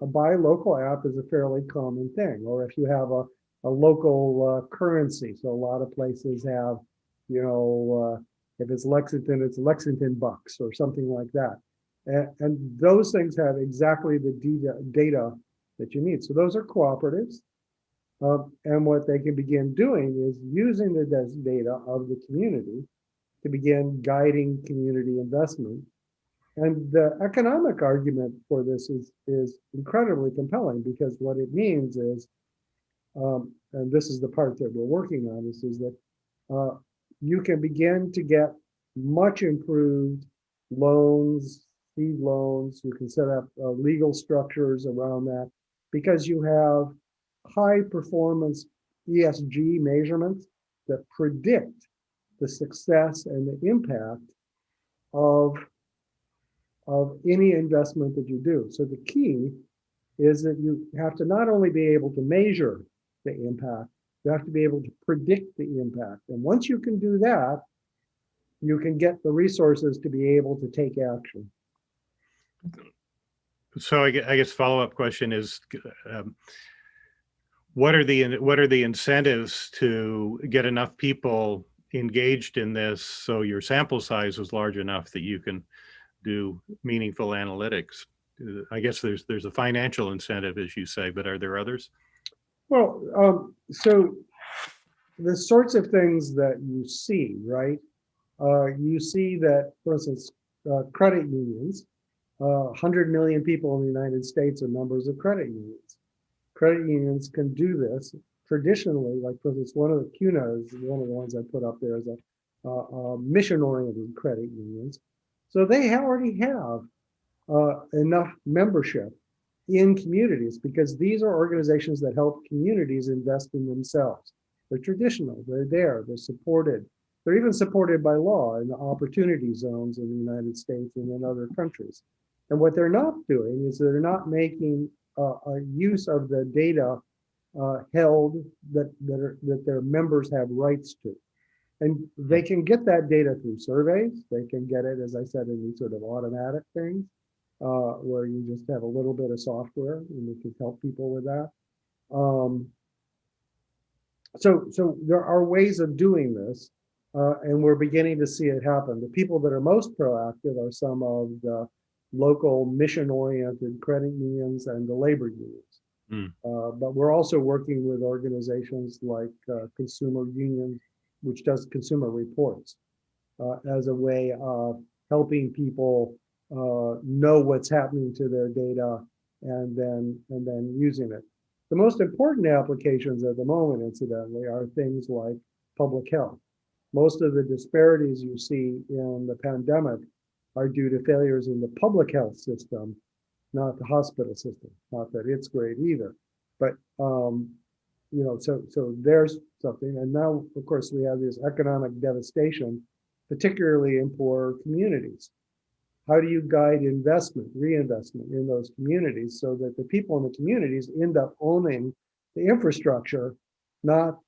a buy local app is a fairly common thing. Or if you have a local currency, so a lot of places have, if it's Lexington bucks or something like that. And those things have exactly the data that you need. So those are cooperatives. And what they can begin doing is using the data of the community to begin guiding community investment. And the economic argument for this is incredibly compelling, because what it means is, and this is the part that we're working on, is that you can begin to get much improved loans, seed loans. You can set up legal structures around that, because you have high performance ESG measurements that predict the success and the impact of any investment that you do. So the key is that you have to not only be able to measure the impact, you have to be able to predict the impact. And once you can do that, you can get the resources to be able to take action. So I guess follow-up question is, what are the incentives to get enough people engaged in this so your sample size is large enough that you can do meaningful analytics? I guess there's a financial incentive, as you say, but are there others? Well, so the sorts of things that you see, right? You see that, for instance, credit unions 100 million people in the United States are members of credit unions. Credit unions can do this traditionally, like for instance, one of the CUNA is one of the ones I put up there as a mission-oriented credit unions. So they already have enough membership in communities because these are organizations that help communities invest in themselves. They're traditional, they're there, they're supported. They're even supported by law in the opportunity zones in the United States and in other countries. And what they're not doing is they're not making a use of the data held that their members have rights to. And they can get that data through surveys. They can get it, as I said, in these sort of automatic things where you just have a little bit of software and we can help people with that. So there are ways of doing this, and we're beginning to see it happen. The people that are most proactive are some of the local mission-oriented credit unions and the labor unions. But we're also working with organizations like Consumer Union, which does consumer reports as a way of helping people know what's happening to their data and then using it. The most important applications at the moment, incidentally, are things like public health. Most of the disparities you see in the pandemic are due to failures in the public health system, not the hospital system. Not that it's great either, but you know, so there's something. And now, of course, we have this economic devastation, particularly in poor communities. How do you guide investment, reinvestment in those communities so that the people in the communities end up owning the infrastructure, not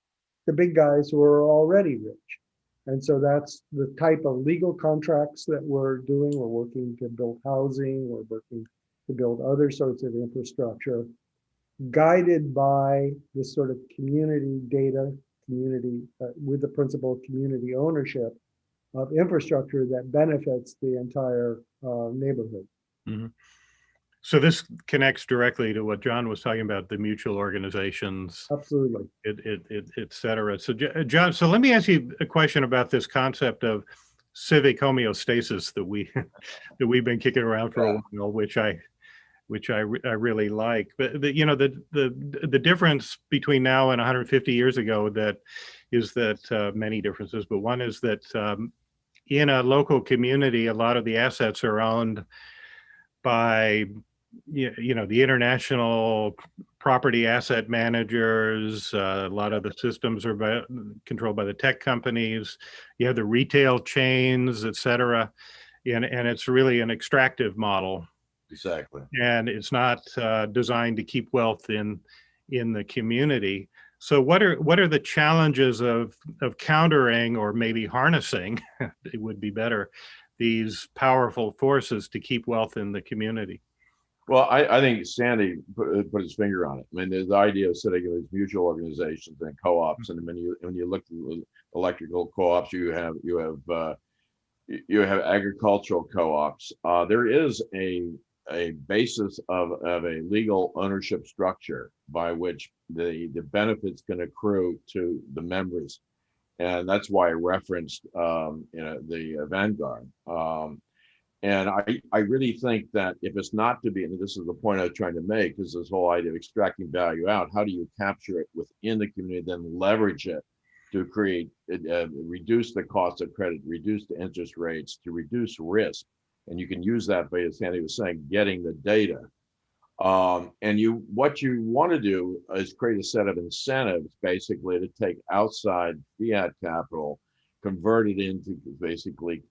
the big guys who are already rich? And so that's the type of legal contracts that we're doing. We're working to build housing, we're working to build other sorts of infrastructure, guided by this sort of community data, community with the principle of community ownership of infrastructure that benefits the entire neighborhood. Mm-hmm. So this connects directly to what John was talking about, the mutual organizations. Absolutely. Et cetera. So John, so let me ask you a question about this concept of civic homeostasis that we've been kicking around for a while, which I really like. But you know, the difference between now and 150 years ago is that many differences, but one is that in a local community, a lot of the assets are owned by you know, the international property asset managers. A lot of the systems are controlled by the tech companies. You have the retail chains, et cetera, and it's really an extractive model. Exactly. And it's not designed to keep wealth in the community. So what are the challenges of countering, or maybe harnessing, it would be better, these powerful forces to keep wealth in the community? Well, I think Sandy put his finger on it. I mean, there's the idea of setting these mutual organizations and co-ops, and when you look at electrical co-ops, you have agricultural co-ops. There is a basis of a legal ownership structure by which the benefits can accrue to the members, and that's why I referenced the Vanguard. And I really think that if it's not to be, and this is the point I was trying to make, is this whole idea of extracting value out. How do you capture it within the community, then leverage it to create, reduce the cost of credit, reduce the interest rates, to reduce risk? And you can use that by, as Sandy was saying, getting the data. And what you want to do is create a set of incentives, basically, to take outside fiat capital, convert it into basically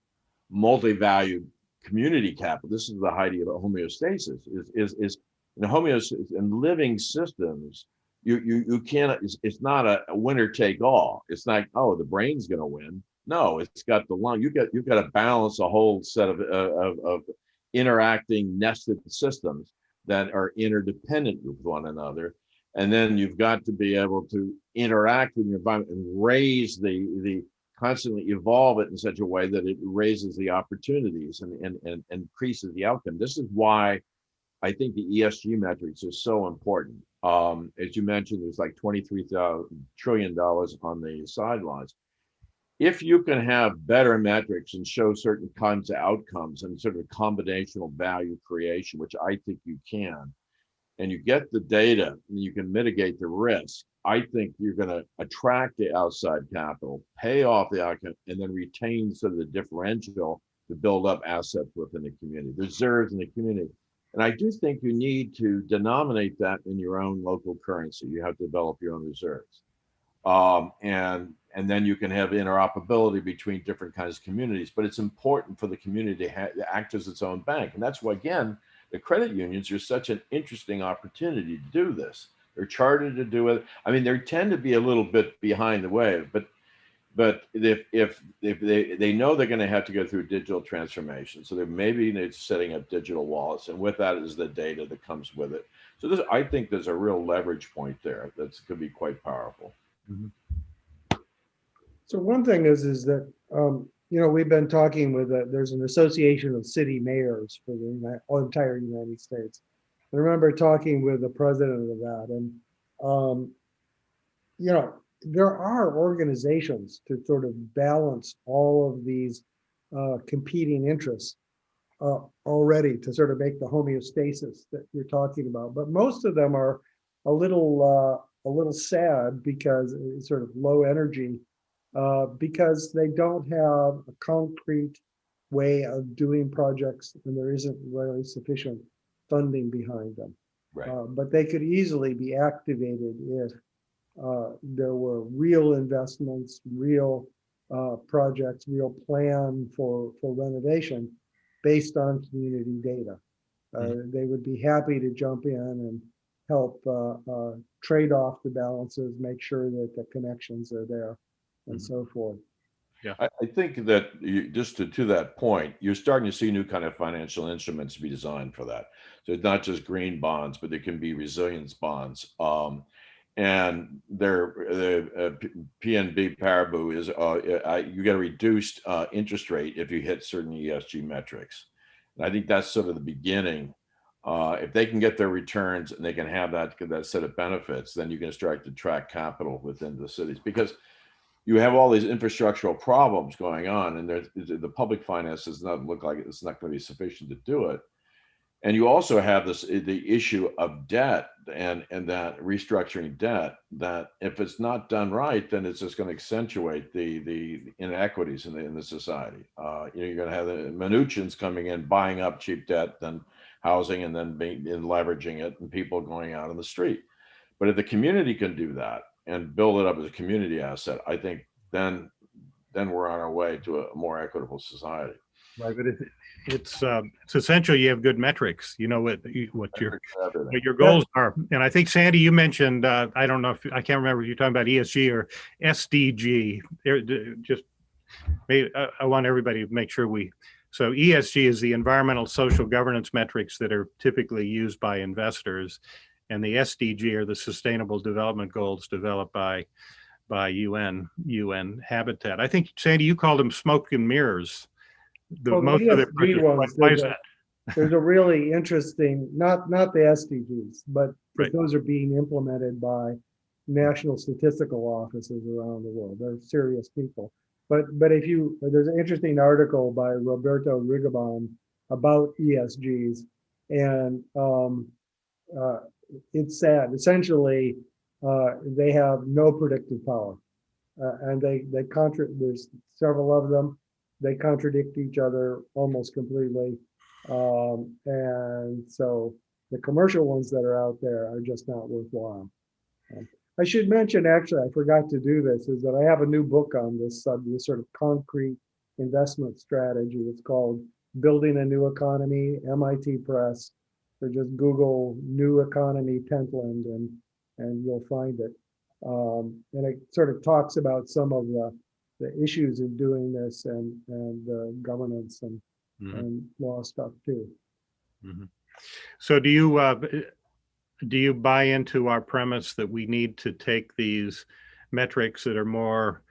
multi-valued community capital. This is the idea of homeostasis. Is in homeostasis in living systems. You can't. It's not a winner take all. It's like, oh, the brain's going to win. No, it's got the lung. You've got to balance a whole set of interacting nested systems that are interdependent with one another, and then you've got to be able to interact with the environment and raise the constantly evolve it in such a way that it raises the opportunities and increases the outcome. This is why I think the ESG metrics are so important. As you mentioned, there's like $23 trillion on the sidelines. if you can have better metrics and show certain kinds of outcomes and sort of combinational value creation, which I think you can, and you get the data and you can mitigate the risk, I think you're going to attract the outside capital, pay off the outcome, and then retain sort of the differential to build up assets within the community, reserves in the community. And I do think you need to denominate that in your own local currency. You have to develop your own reserves. And then you can have interoperability between different kinds of communities. But it's important for the community to act as its own bank. And that's why, again, the credit unions are such an interesting opportunity to do this. They're chartered to do it. I mean, they tend to be a little bit behind the wave, but if they know they're going to have to go through digital transformation, so they're setting up digital wallets, and with that is the data that comes with it. So I think there's a real leverage point there that's going to be quite powerful. Mm-hmm. So one thing is that we've been talking with there's an association of city mayors for the entire United States. I remember talking with the president of that, and there are organizations to sort of balance all of these competing interests already to sort of make the homeostasis that you're talking about. But most of them are a little sad because it's sort of low energy because they don't have a concrete way of doing projects and there isn't really sufficient funding behind them. Right. But they could easily be activated if there were real investments, real projects, real plan for renovation based on community data. They would be happy to jump in and help trade off the balances, make sure that the connections are there, and so forth. Yeah, I think that just to that point, you're starting to see new kind of financial instruments be designed for that. So it's not just green bonds, but there can be resilience bonds. And the PNB Paribou is you get a reduced interest rate if you hit certain ESG metrics. And I think that's sort of the beginning. If they can get their returns and they can have that set of benefits, then you can start to attract capital within the cities, because you have all these infrastructural problems going on, and the public finance does not look like it's not going to be sufficient to do it. And you also have the issue of debt and that restructuring debt, that if it's not done right, then it's just going to accentuate the inequities in the society. You're going to have the Mnuchin's coming in, buying up cheap debt, then housing, and then leveraging it, and people going out on the street. But if the community can do that and build it up as a community asset, I think then we're on our way to a more equitable society. Right, but it's essential you have good metrics. You know what your goals are. And I think, Sandy, you mentioned I don't know if I can't remember if you're talking about ESG or SDG. I want everybody to make sure so ESG is the environmental social governance metrics that are typically used by investors, and the SDG are the sustainable development goals developed by UN Habitat. I think, Sandy, you called them smoke and mirrors. Most of the ones, why is that? There's a really interesting, not the SDGs, but Right. Those are being implemented by national statistical offices around the world. They're serious people. But there's an interesting article by Roberto Rigobon about ESGs, and it's sad. Essentially, they have no predictive power, and there's several of them. They contradict each other almost completely. And so the commercial ones that are out there are just not worthwhile. I should mention, actually, I forgot to do this, is that I have a new book on this sort of concrete investment strategy. It's called Building a New Economy, MIT Press. So just Google New Economy Pentland and you'll find it. And it sort of talks about some of the issues in doing this and governance and law stuff too. Mm-hmm. So do you buy into our premise that we need to take these metrics that are more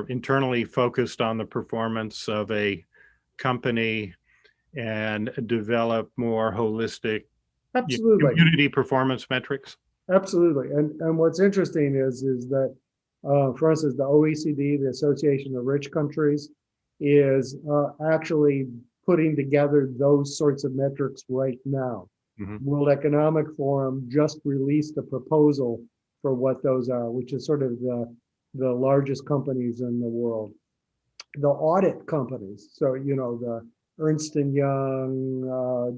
internally focused on the performance of a company and develop more holistic Absolutely. community performance metrics? Absolutely. And what's interesting is that For instance, the OECD, the Association of Rich Countries, is actually putting together those sorts of metrics right now. World Economic Forum just released a proposal for what those are, which is sort of the largest companies in the world. The audit companies, so the Ernst and Young,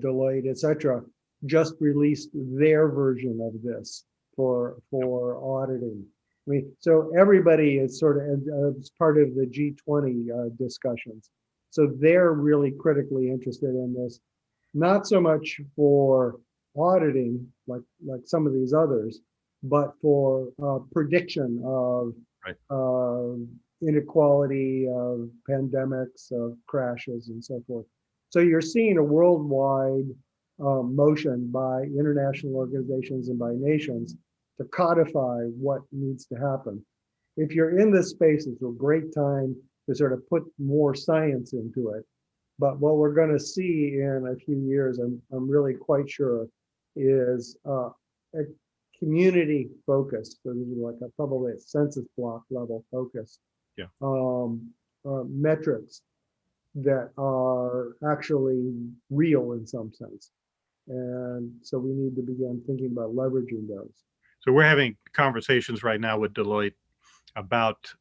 Deloitte, etc., just released their version of this for auditing. I mean, so everybody is sort of as part of the G20 discussions. So they're really critically interested in this, not so much for auditing like some of these others, but for prediction of inequality, of pandemics, of crashes, and so forth. So you're seeing a worldwide motion by international organizations and by nations to codify what needs to happen. If you're in this space, it's a great time to sort of put more science into it. But what we're going to see in a few years, I'm really quite sure, is a community focus. So this is like probably a census block level focus. Yeah. Metrics that are actually real in some sense. And so we need to begin thinking about leveraging those. So we're having conversations right now with Deloitte about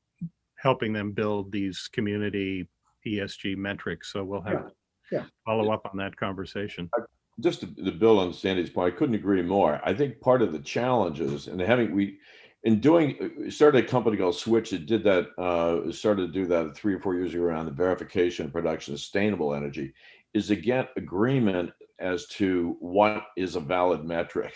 helping them build these community ESG metrics. So we'll have to follow up on that conversation. Just to build on Sandy's point, I couldn't agree more. I think part of the challenges and started a company called Switch that did that, started to do that 3 or 4 years ago around the verification and production of sustainable energy, is to get agreement as to what is a valid metric,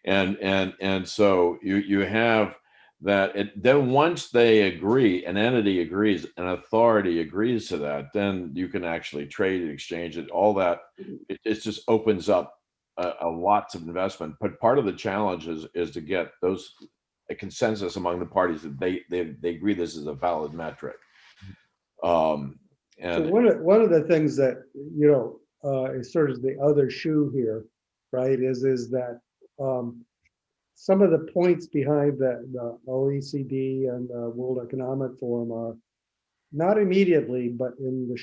and so you have that. Then once they agree, an entity agrees, an authority agrees to that, then you can actually trade and exchange it. All that, it just opens up a lots of investment. But part of the challenge is to get a consensus among the parties that they agree this is a valid metric. And so one of the things that is sort of the other shoe here, right, is that some of the points behind the OECD and the World Economic Forum are not immediately, but in the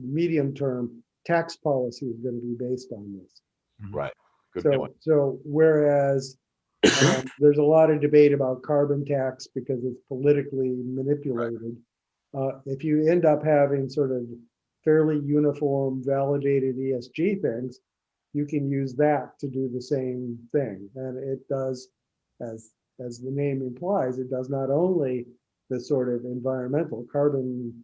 medium term, tax policy is going to be based on this. Right. So whereas there's a lot of debate about carbon tax because it's politically manipulated. If you end up having sort of fairly uniform, validated ESG things, you can use that to do the same thing. And it does, as the name implies, it does not only the sort of environmental carbon,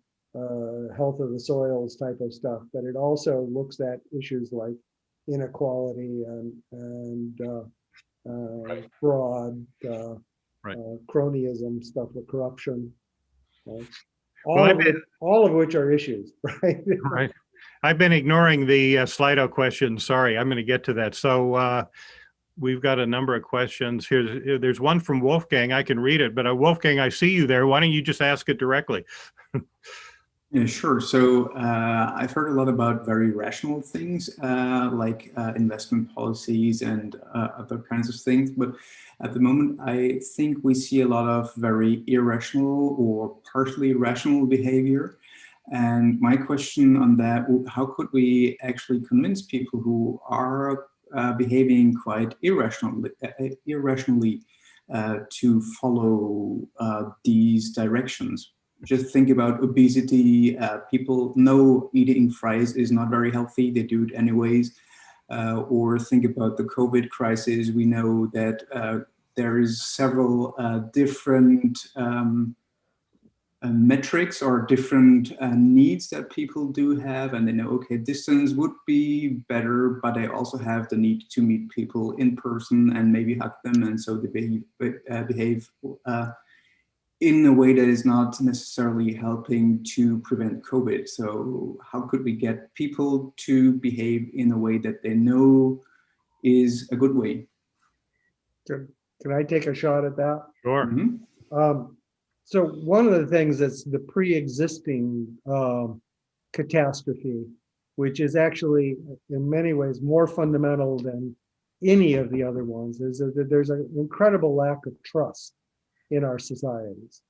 health of the soils type of stuff, but it also looks at issues like inequality and fraud, cronyism, stuff with corruption. All of which are issues, right? Right. I've been ignoring the Slido questions. Sorry, I'm going to get to that. So we've got a number of questions here. There's one from Wolfgang. I can read it, but Wolfgang, I see you there. Why don't you just ask it directly? Yeah, sure. So I've heard a lot about very rational things like investment policies and other kinds of things. But at the moment, I think we see a lot of very irrational or partially rational behavior. And my question on that, how could we actually convince people who are behaving quite irrationally to follow these directions? Just think about obesity. People know eating fries is not very healthy. They do it anyways. Or think about the COVID crisis. We know that there is several different metrics or different needs that people do have. And they know, okay, distance would be better, but they also have the need to meet people in person and maybe hug them. And so they behave in a way that is not necessarily helping to prevent COVID. So how could we get people to behave in a way that they know is a good way? Can I take a shot at that? Sure. Mm-hmm. So one of the things that's the pre-existing catastrophe, which is actually in many ways more fundamental than any of the other ones, is that there's an incredible lack of trust in our societies.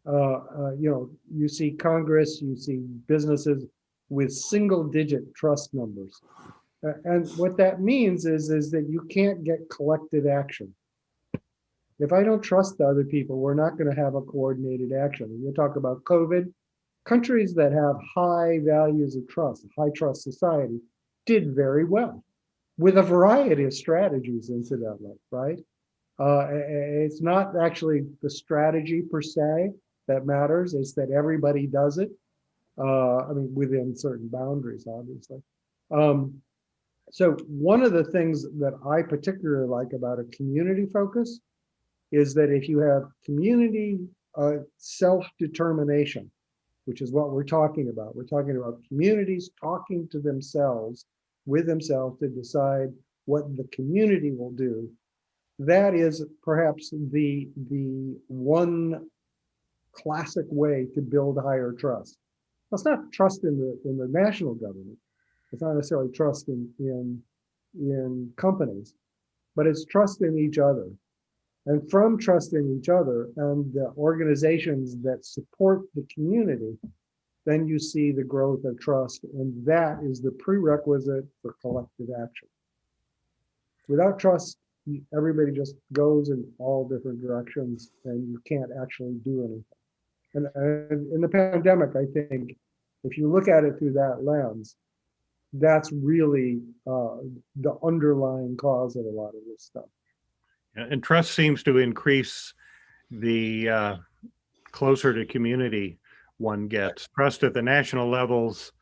You see Congress, you see businesses with single-digit trust numbers. And what that means is that you can't get collective action. If I don't trust the other people, we're not going to have a coordinated action. You talk about COVID, countries that have high values of trust, high trust society, did very well with a variety of strategies, incidentally, right? It's not actually the strategy per se that matters, it's that everybody does it. Within certain boundaries, obviously. So one of the things that I particularly like about a community focus is that if you have community self-determination, which is what we're talking about communities talking to themselves, with themselves to decide what the community will do. That is perhaps the one classic way to build higher trust. It's not trust in the national government. It's not necessarily trust in companies, but it's trust in each other. And from trusting each other and the organizations that support the community, then you see the growth of trust, and that is the prerequisite for collective action. Without trust, everybody just goes in all different directions, and you can't actually do anything. And in the pandemic, I think, if you look at it through that lens, that's really the underlying cause of a lot of this stuff. And trust seems to increase the closer to community one gets. Trust at the national levels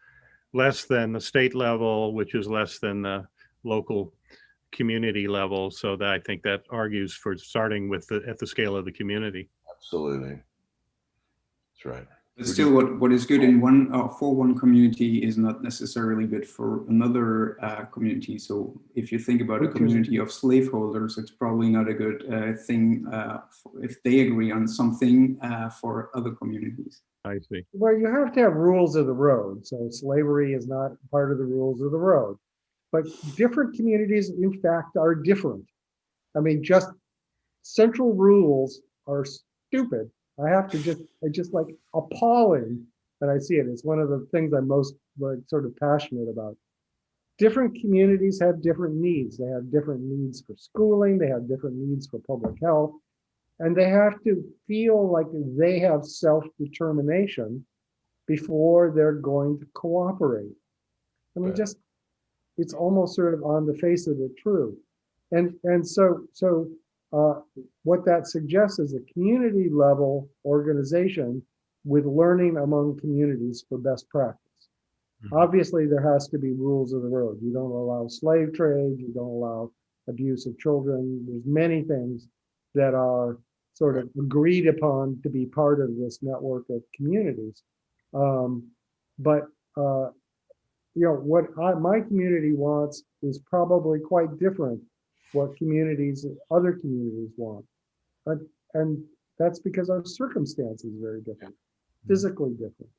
less than the state level, which is less than the local community level. So that I think that argues for starting with at the scale of the community. Absolutely. That's right. But still, what is good in for one community is not necessarily good for another community. So if you think about a community of slaveholders, it's probably not a good thing if they agree on something for other communities. I see. Well, you have to have rules of the road. So slavery is not part of the rules of the road. But different communities, in fact, are different. I mean, just central rules are stupid. It's just like appalling that I see it. It's one of the things I'm most sort of passionate about. Different communities have different needs. They have different needs for schooling. They have different needs for public health. And they have to feel like they have self-determination before they're going to cooperate. I mean, just, it's almost sort of on the face of it true. And so what that suggests is a community level organization with learning among communities for best practice. Mm-hmm. Obviously, there has to be rules of the road. You don't allow slave trade, you don't allow abuse of children. There's many things that are sort of agreed upon to be part of this network of communities. What my community wants is probably quite different what other communities want. And that's because our circumstances are very different, physically different.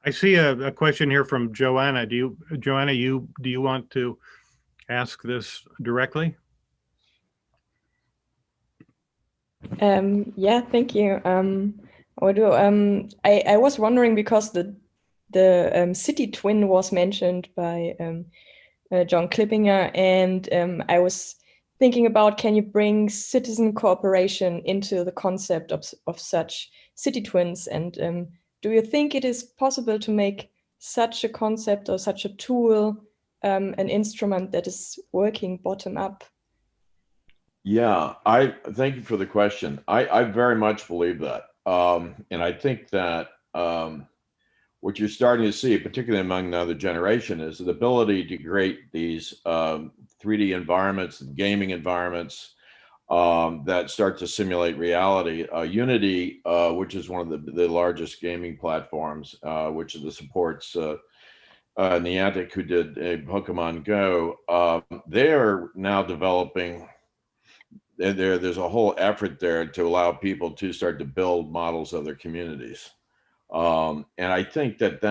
I see a question here from Joanna. Do you want to ask this directly? Yeah, thank you. I was wondering because the city twin was mentioned by John Clippinger, and I was thinking about, can you bring citizen cooperation into the concept of such city twins? And do you think it is possible to make such a concept or such a tool an instrument that is working bottom up? Yeah, I thank you for the question. I very much believe that. And I think that what you're starting to see, particularly among the other generation, is the ability to create these 3D environments and gaming environments that start to simulate reality. Unity, which is one of the largest gaming platforms, which supports Niantic, who did Pokemon Go, they are now developing. There's a whole effort there to allow people to start to build models of their communities. And I think that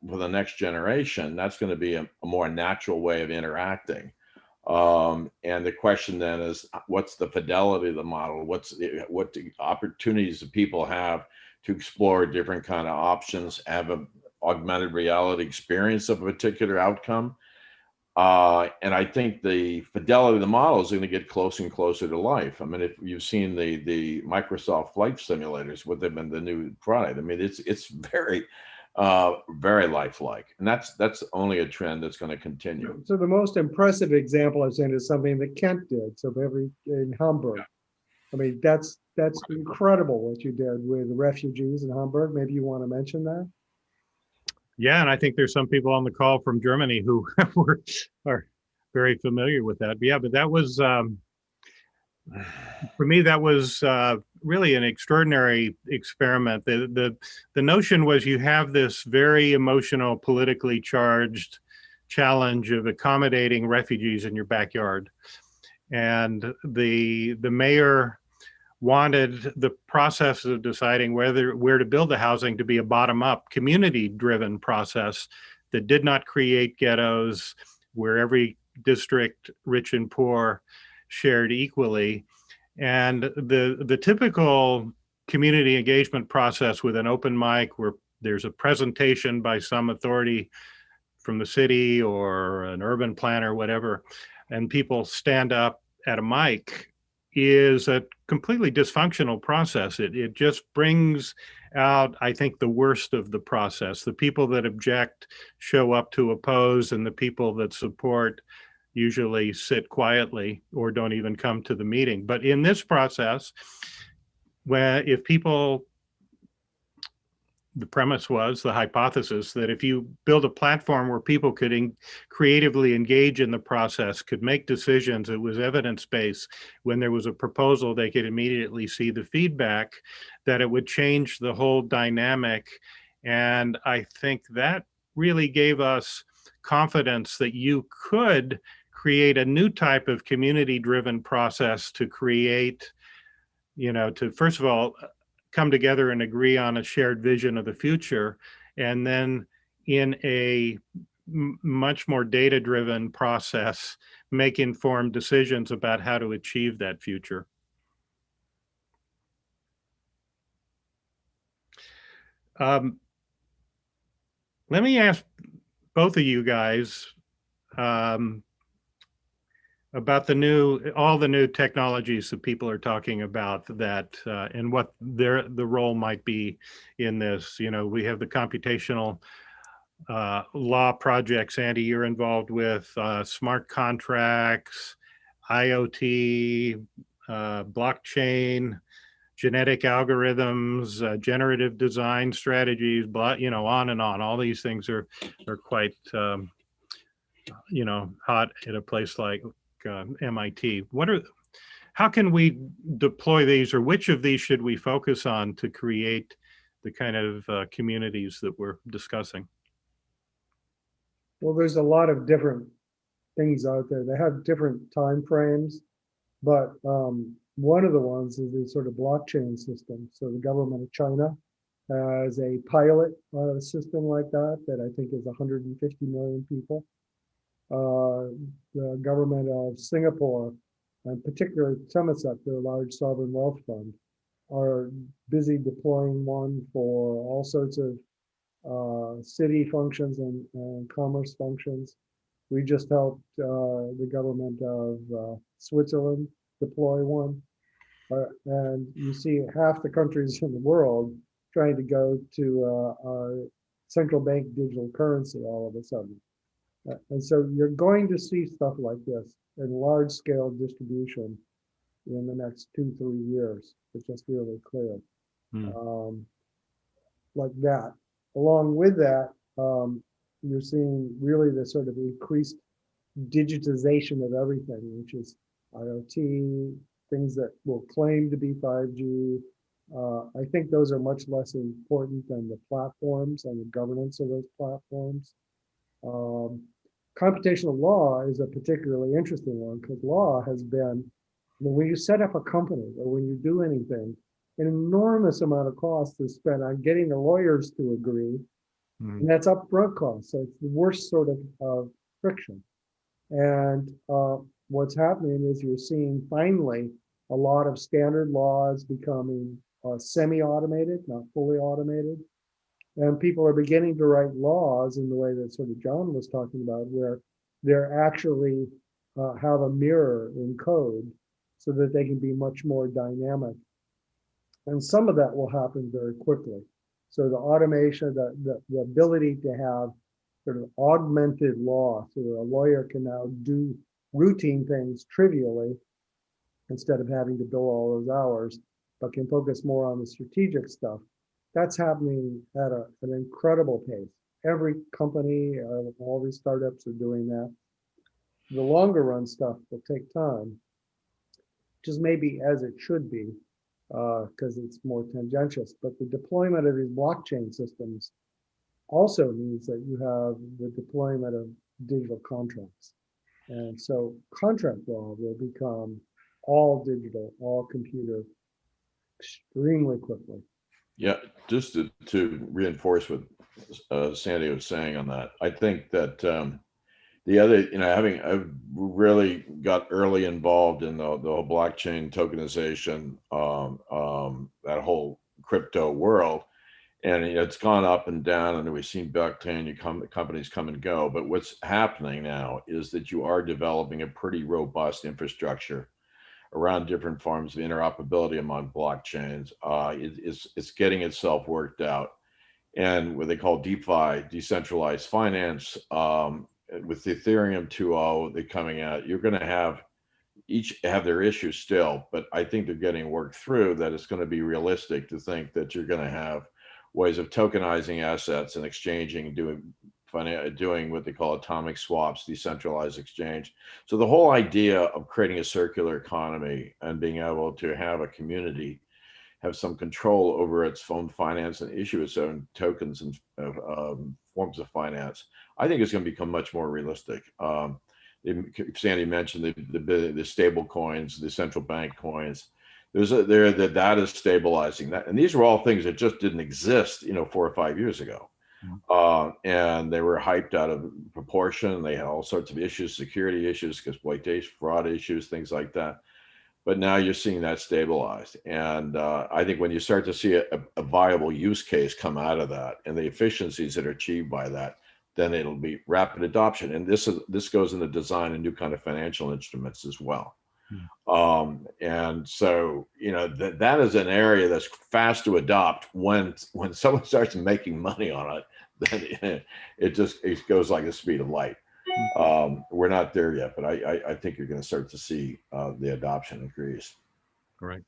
for the next generation, that's going to be a more natural way of interacting. And the question then is, what's the fidelity of the model? What the opportunities that people have to explore different kind of options, have an augmented reality experience of a particular outcome? And I think the fidelity of the model is going to get closer and closer to life. I mean, if you've seen the Microsoft flight simulators, what they've been the new product, I mean, it's very, very lifelike, and that's only a trend that's going to continue. So the most impressive example I've seen is something that Kent did. So in Hamburg, I mean, that's incredible what you did with refugees in Hamburg. Maybe you want to mention that. Yeah, and I think there's some people on the call from Germany who are very familiar with that. But yeah, but that was for me, that was really an extraordinary experiment. The notion was you have this very emotional, politically charged challenge of accommodating refugees in your backyard, and the mayor wanted the process of deciding where to build the housing to be a bottom-up, community-driven process that did not create ghettos where every district, rich and poor, shared equally. And the typical community engagement process with an open mic where there's a presentation by some authority from the city or an urban planner, whatever, and people stand up at a mic is a completely dysfunctional process. It just brings out, I think, the worst of the process. The people that object show up to oppose, and the people that support usually sit quietly or don't even come to the meeting. But in this process, if people, the premise was, the hypothesis, that if you build a platform where people could creatively engage in the process, could make decisions, it was evidence-based. When there was a proposal, they could immediately see the feedback, that it would change the whole dynamic. And I think that really gave us confidence that you could create a new type of community-driven process to create, to first of all, come together and agree on a shared vision of the future, and then in a much more data-driven process, make informed decisions about how to achieve that future. Let me ask both of you guys about all the new technologies that people are talking about, that and what the role might be in this. We have the computational law projects, Andy, you're involved with, smart contracts, IoT, blockchain, genetic algorithms, generative design strategies, on and on. All these things are quite hot at a place like MIT. How can we deploy these, or which of these should we focus on to create the kind of communities that we're discussing? Well, there's a lot of different things out there. They have different time frames, but one of the ones is the sort of blockchain system. So the government of China has a pilot system like that I think is 150 million people. The government of Singapore, and particularly Temasek, their large sovereign wealth fund, are busy deploying one for all sorts of city functions and commerce functions. We just helped the government of Switzerland deploy one. And you see half the countries in the world trying to go to a central bank digital currency all of a sudden. And so you're going to see stuff like this in large scale distribution in the next 2-3 years. It's just really clear. Like that. Along with that, you're seeing really the sort of increased digitization of everything, which is IoT, things that will claim to be 5G. I think those are much less important than the platforms and the governance of those platforms. Computational law is a particularly interesting one, because law has been, when you set up a company or when you do anything, an enormous amount of cost is spent on getting the lawyers to agree, and that's upfront cost. So it's the worst sort of friction. And what's happening is you're seeing finally a lot of standard laws becoming semi-automated, not fully automated. And people are beginning to write laws in the way that sort of John was talking about, where they're actually have a mirror in code so that they can be much more dynamic. And some of that will happen very quickly. So the automation, the ability to have sort of augmented law, so that a lawyer can now do routine things trivially instead of having to bill all those hours, but can focus more on the strategic stuff. That's happening at an incredible pace. Every company, all these startups are doing that. The longer run stuff will take time, just maybe as it should be, because it's more tangential. But the deployment of these blockchain systems also means that you have the deployment of digital contracts. And so contract law will become all digital, all computer extremely quickly. Yeah, just to reinforce what Sandy was saying on that, I think that the other, I've really got early involved in the whole blockchain tokenization, that whole crypto world, and it's gone up and down, and we've seen blockchain companies come and go. But what's happening now is that you are developing a pretty robust infrastructure around different forms of interoperability among blockchains. It's getting itself worked out, and what they call DeFi, decentralized finance, with the Ethereum 2.0 they're coming out, you're going to have each have their issues still, but I think they're getting worked through, that it's going to be realistic to think that you're going to have ways of tokenizing assets and exchanging, doing what they call atomic swaps, decentralized exchange. So the whole idea of creating a circular economy and being able to have a community have some control over its own finance and issue its own tokens and forms of finance, I think it's going to become much more realistic. Sandy mentioned the stable coins, the central bank coins. That is stabilizing that, and these were all things that just didn't exist, 4 or 5 years ago. And they were hyped out of proportion. They had all sorts of issues, security issues, exploitation, fraud issues, things like that. But now you're seeing that stabilized. And I think when you start to see a viable use case come out of that and the efficiencies that are achieved by that, then it'll be rapid adoption. And this goes in the design of new kind of financial instruments as well. And so, that is an area that's fast to adopt. When someone starts making money on it, then it goes like the speed of light. We're not there yet, but I think you're going to start to see the adoption increase. All right.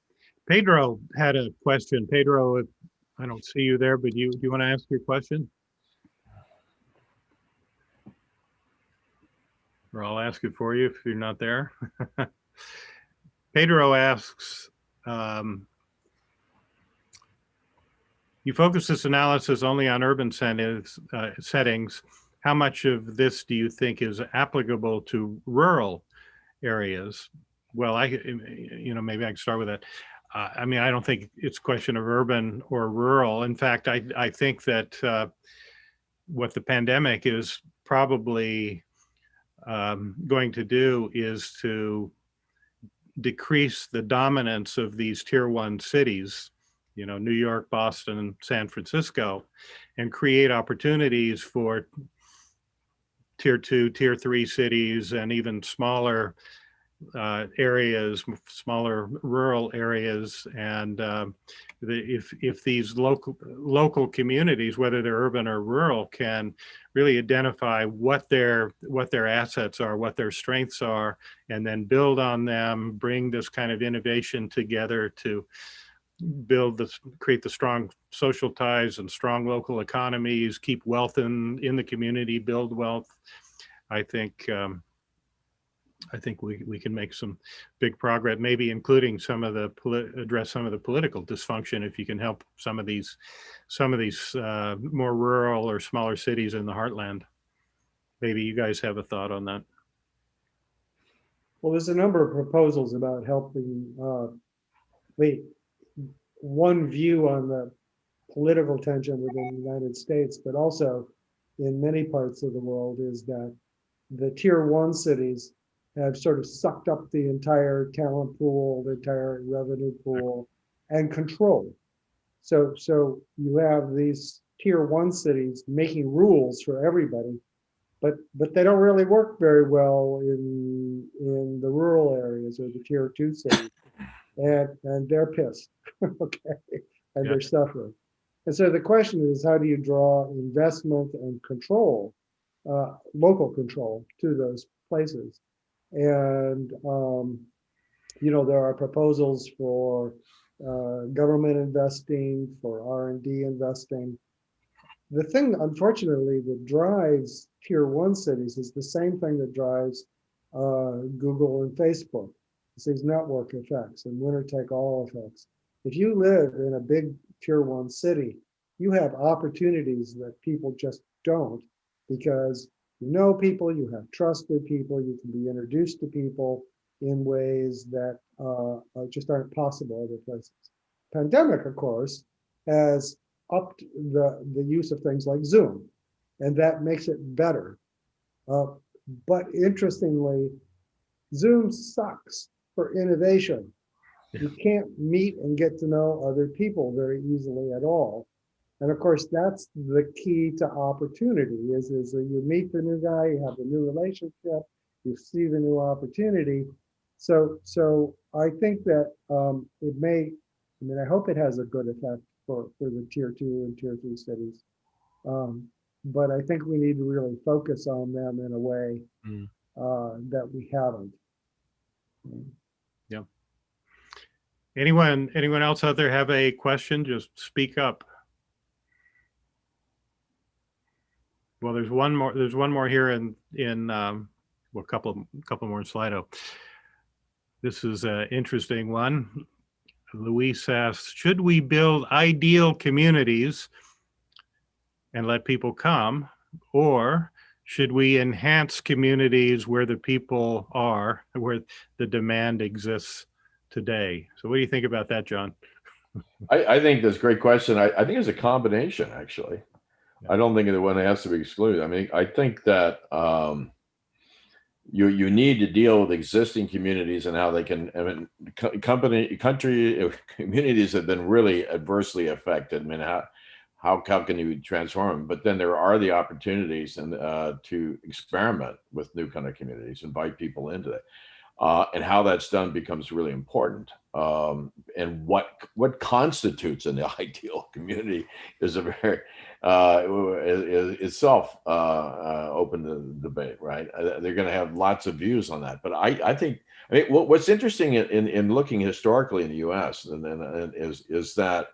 Pedro had a question. Pedro, I don't see you there, but do you want to ask your question? Or I'll ask it for you if you're not there. Pedro asks, you focus this analysis only on urban settings. How much of this do you think is applicable to rural areas? Well, maybe I can start with that. I don't think it's a question of urban or rural. In fact, I think that what the pandemic is probably going to do is to decrease the dominance of these tier 1 cities, New York, Boston, San Francisco, and create opportunities for tier 2, tier 3 cities and even smaller areas, smaller rural areas. And if these local communities, whether they're urban or rural, can really identify what their assets are, what their strengths are, and then build on them, bring this kind of innovation together to create the strong social ties and strong local economies, keep wealth in the community, build wealth. I think we can make some big progress, maybe including address some of the political dysfunction if you can help some of these more rural or smaller cities in the heartland. Maybe you guys have a thought on that. Well, there's a number of proposals about helping. One view on the political tension within the United States, but also in many parts of the world, is that the tier 1 cities have sort of sucked up the entire talent pool, the entire revenue pool, and control. So you have these tier one cities making rules for everybody, but they don't really work very well in the rural areas or the tier two cities, and they're pissed, okay, and Yeah. they're suffering. And so the question is, how do you draw investment and control, local control, to those places? And there are proposals for government investing, for R&D investing. The thing, unfortunately, that drives tier one cities is the same thing that drives Google and Facebook. It's these network effects and winner-take-all effects. If you live in a big tier one city, you have opportunities that people just don't, because you know people, you have trust with people, you can be introduced to people in ways that just aren't possible other places. Pandemic, of course, has upped the use of things like Zoom, and that makes it better. But interestingly, Zoom sucks for innovation. You can't meet and get to know other people very easily at all. And of course, that's the key to opportunity is that you meet the new guy, you have a new relationship, you see the new opportunity. So I think that it may, I hope it has a good effect for the tier two and tier three cities. But I think we need to really focus on them in a way that we haven't. Yeah. Anyone else out there have a question? Just speak up. Well, there's one more here in well, a couple more in Slido. This is an interesting one. Luis asks, should we build ideal communities and let people come, or should we enhance communities where the people are, where the demand exists today? So what do you think about that, John? I think that's a great question. I think it's a combination, actually. I don't think the one has to be excluded. I mean, I think that you need to deal with existing communities and how they can. I mean, communities have been really adversely affected. I mean, how can you transform them? But then there are the opportunities and to experiment with new kind of communities, invite people into it. And how that's done becomes really important. And what constitutes an ideal community is a very itself open to debate, right? They're going to have lots of views on that. But I think what's interesting in looking historically in the U.S. is that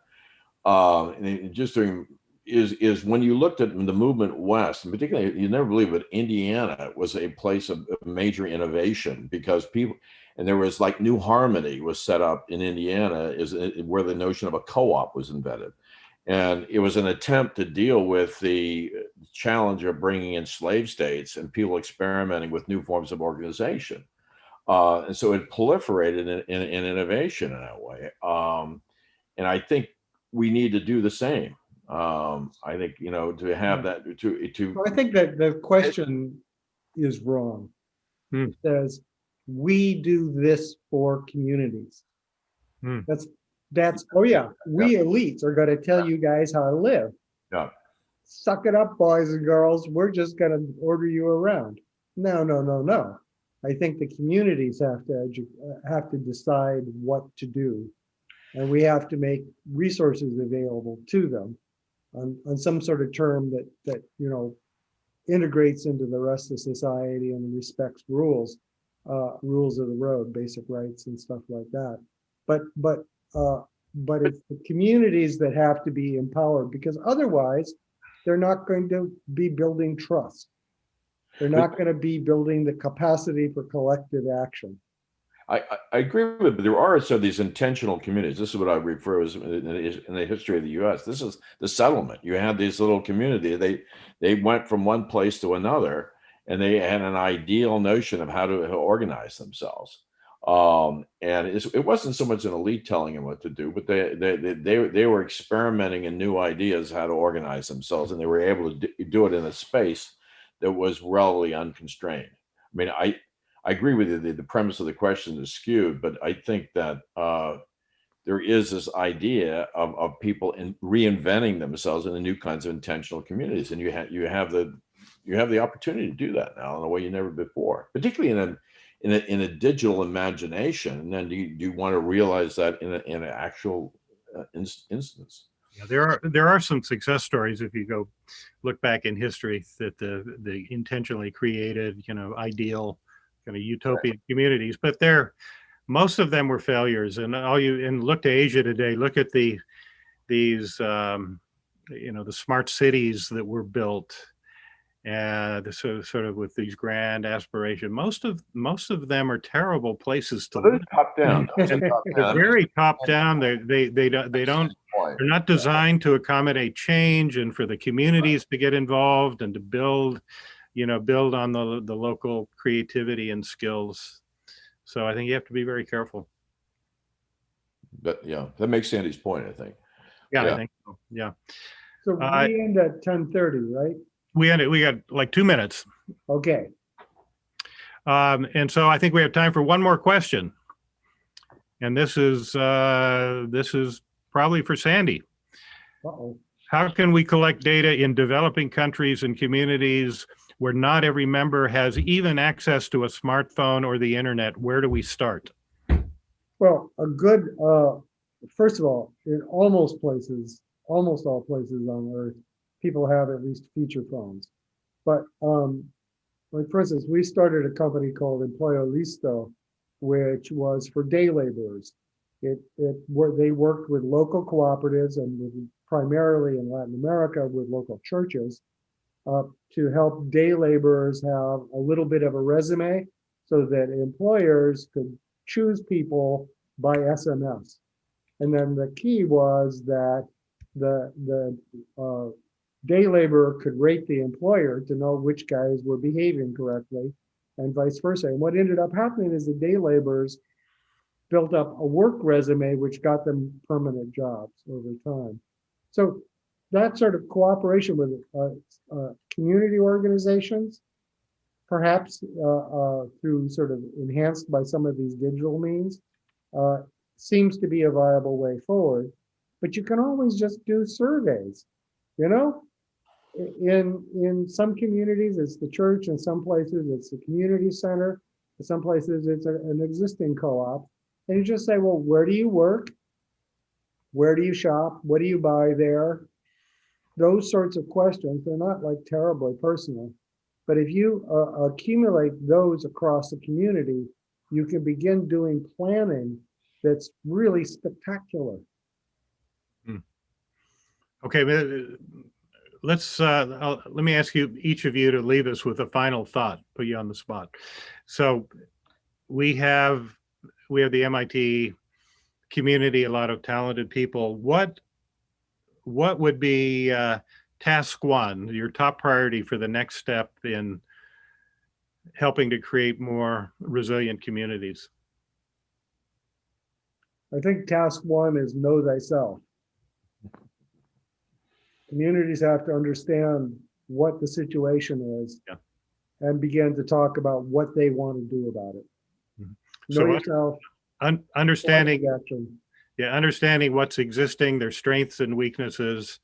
just during. Is when you looked at the movement west, and particularly, you never believe it, Indiana was a place of major innovation because people, and there was like New Harmony was set up in Indiana, is where the notion of a co-op was invented. And it was an attempt to deal with the challenge of bringing in slave states and people experimenting with new forms of organization. And so it proliferated in innovation in that way. And I think we need to do the same. I think, to have that Well, I think that the question is wrong. It says we do this for communities. That's oh yeah, we elites are going to tell you guys how to live. Yeah. Suck it up, boys and girls. We're just going to order you around. No. I think the communities have to decide what to do, and we have to make resources available to them on some sort of term that integrates into the rest of society and respects rules of the road, basic rights and stuff like that. But it's the communities that have to be empowered, because otherwise they're not going to be building trust. They're not going to be building the capacity for collective action. I agree with it, but there are also these intentional communities. This is what I refer to as in the history of the U.S. This is the settlement. You had these little community. They went from one place to another, and they had an ideal notion of how to organize themselves. And it wasn't so much an elite telling them what to do, but they were experimenting in new ideas how to organize themselves, and they were able to do it in a space that was relatively unconstrained. I mean, I agree with you. The premise of the question is skewed, but I think that there is this idea of people reinventing themselves in the new kinds of intentional communities, and you have the opportunity to do that now in a way you never before, particularly in a digital imagination. And then do you want to realize that in an actual instance? Yeah, there are some success stories if you go look back in history that the intentionally created, ideal kind of utopian communities, but most of them were failures. And look to Asia today. Look at these the smart cities that were built, sort of with these grand aspirations. Most of them are terrible places to live. Top down. They're very top down. They're not designed to accommodate change and for the communities to get involved and to build on the local creativity and skills. So I think you have to be very careful. But yeah, that makes Sandy's point, I think. Yeah. I think so. Yeah. So we end at 10:30, right? We got like 2 minutes. Okay. And so I think we have time for one more question. And this is probably for Sandy. Uh-oh. How can we collect data in developing countries and communities where not every member has even access to a smartphone or the internet? Where do we start? Well, first of all, in almost all places on Earth, people have at least feature phones. But like for instance, we started a company called Empleo Listo, which was for day laborers. They worked with local cooperatives and primarily in Latin America with local churches to help day laborers have a little bit of a resume so that employers could choose people by SMS. And then the key was that the day laborer could rate the employer to know which guys were behaving correctly and vice versa. And what ended up happening is the day laborers built up a work resume, which got them permanent jobs over time. So that sort of cooperation with community organizations, perhaps through sort of enhanced by some of these digital means, seems to be a viable way forward. But you can always just do surveys, In some communities, it's the church. In some places, it's the community center. In some places, it's an existing co-op. And you just say, well, where do you work? Where do you shop? What do you buy there? Those sorts of questions, they're not like terribly personal. But if you accumulate those across the community, you can begin doing planning that's really spectacular. Okay, let me ask each of you to leave us with a final thought, put you on the spot. So we have the MIT community, a lot of talented people. What would be task one, your top priority for the next step in helping to create more resilient communities? I think task one is know thyself. Communities have to understand what the situation is and begin to talk about what they want to do about it. Know yourself. Understanding what's existing, their strengths and weaknesses,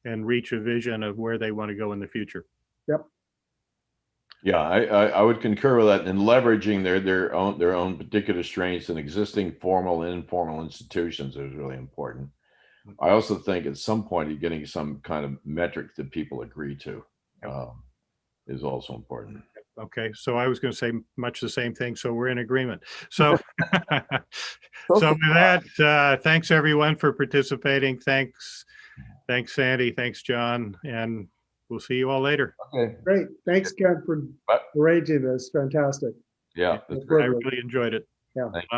and reach a vision of where they want to go in the future. Yep. Yeah, I would concur with that, and leveraging their own particular strengths in existing formal and informal institutions is really important. I also think at some point you're getting some kind of metric that people agree to is also important. Okay, so I was going to say much the same thing, so we're in agreement. So, so with that, thanks everyone for participating. Thanks Sandy, thanks John, and we'll see you all later. Okay, great. Thanks, Ken, for arranging this. Fantastic. Yeah, I really enjoyed it. Yeah.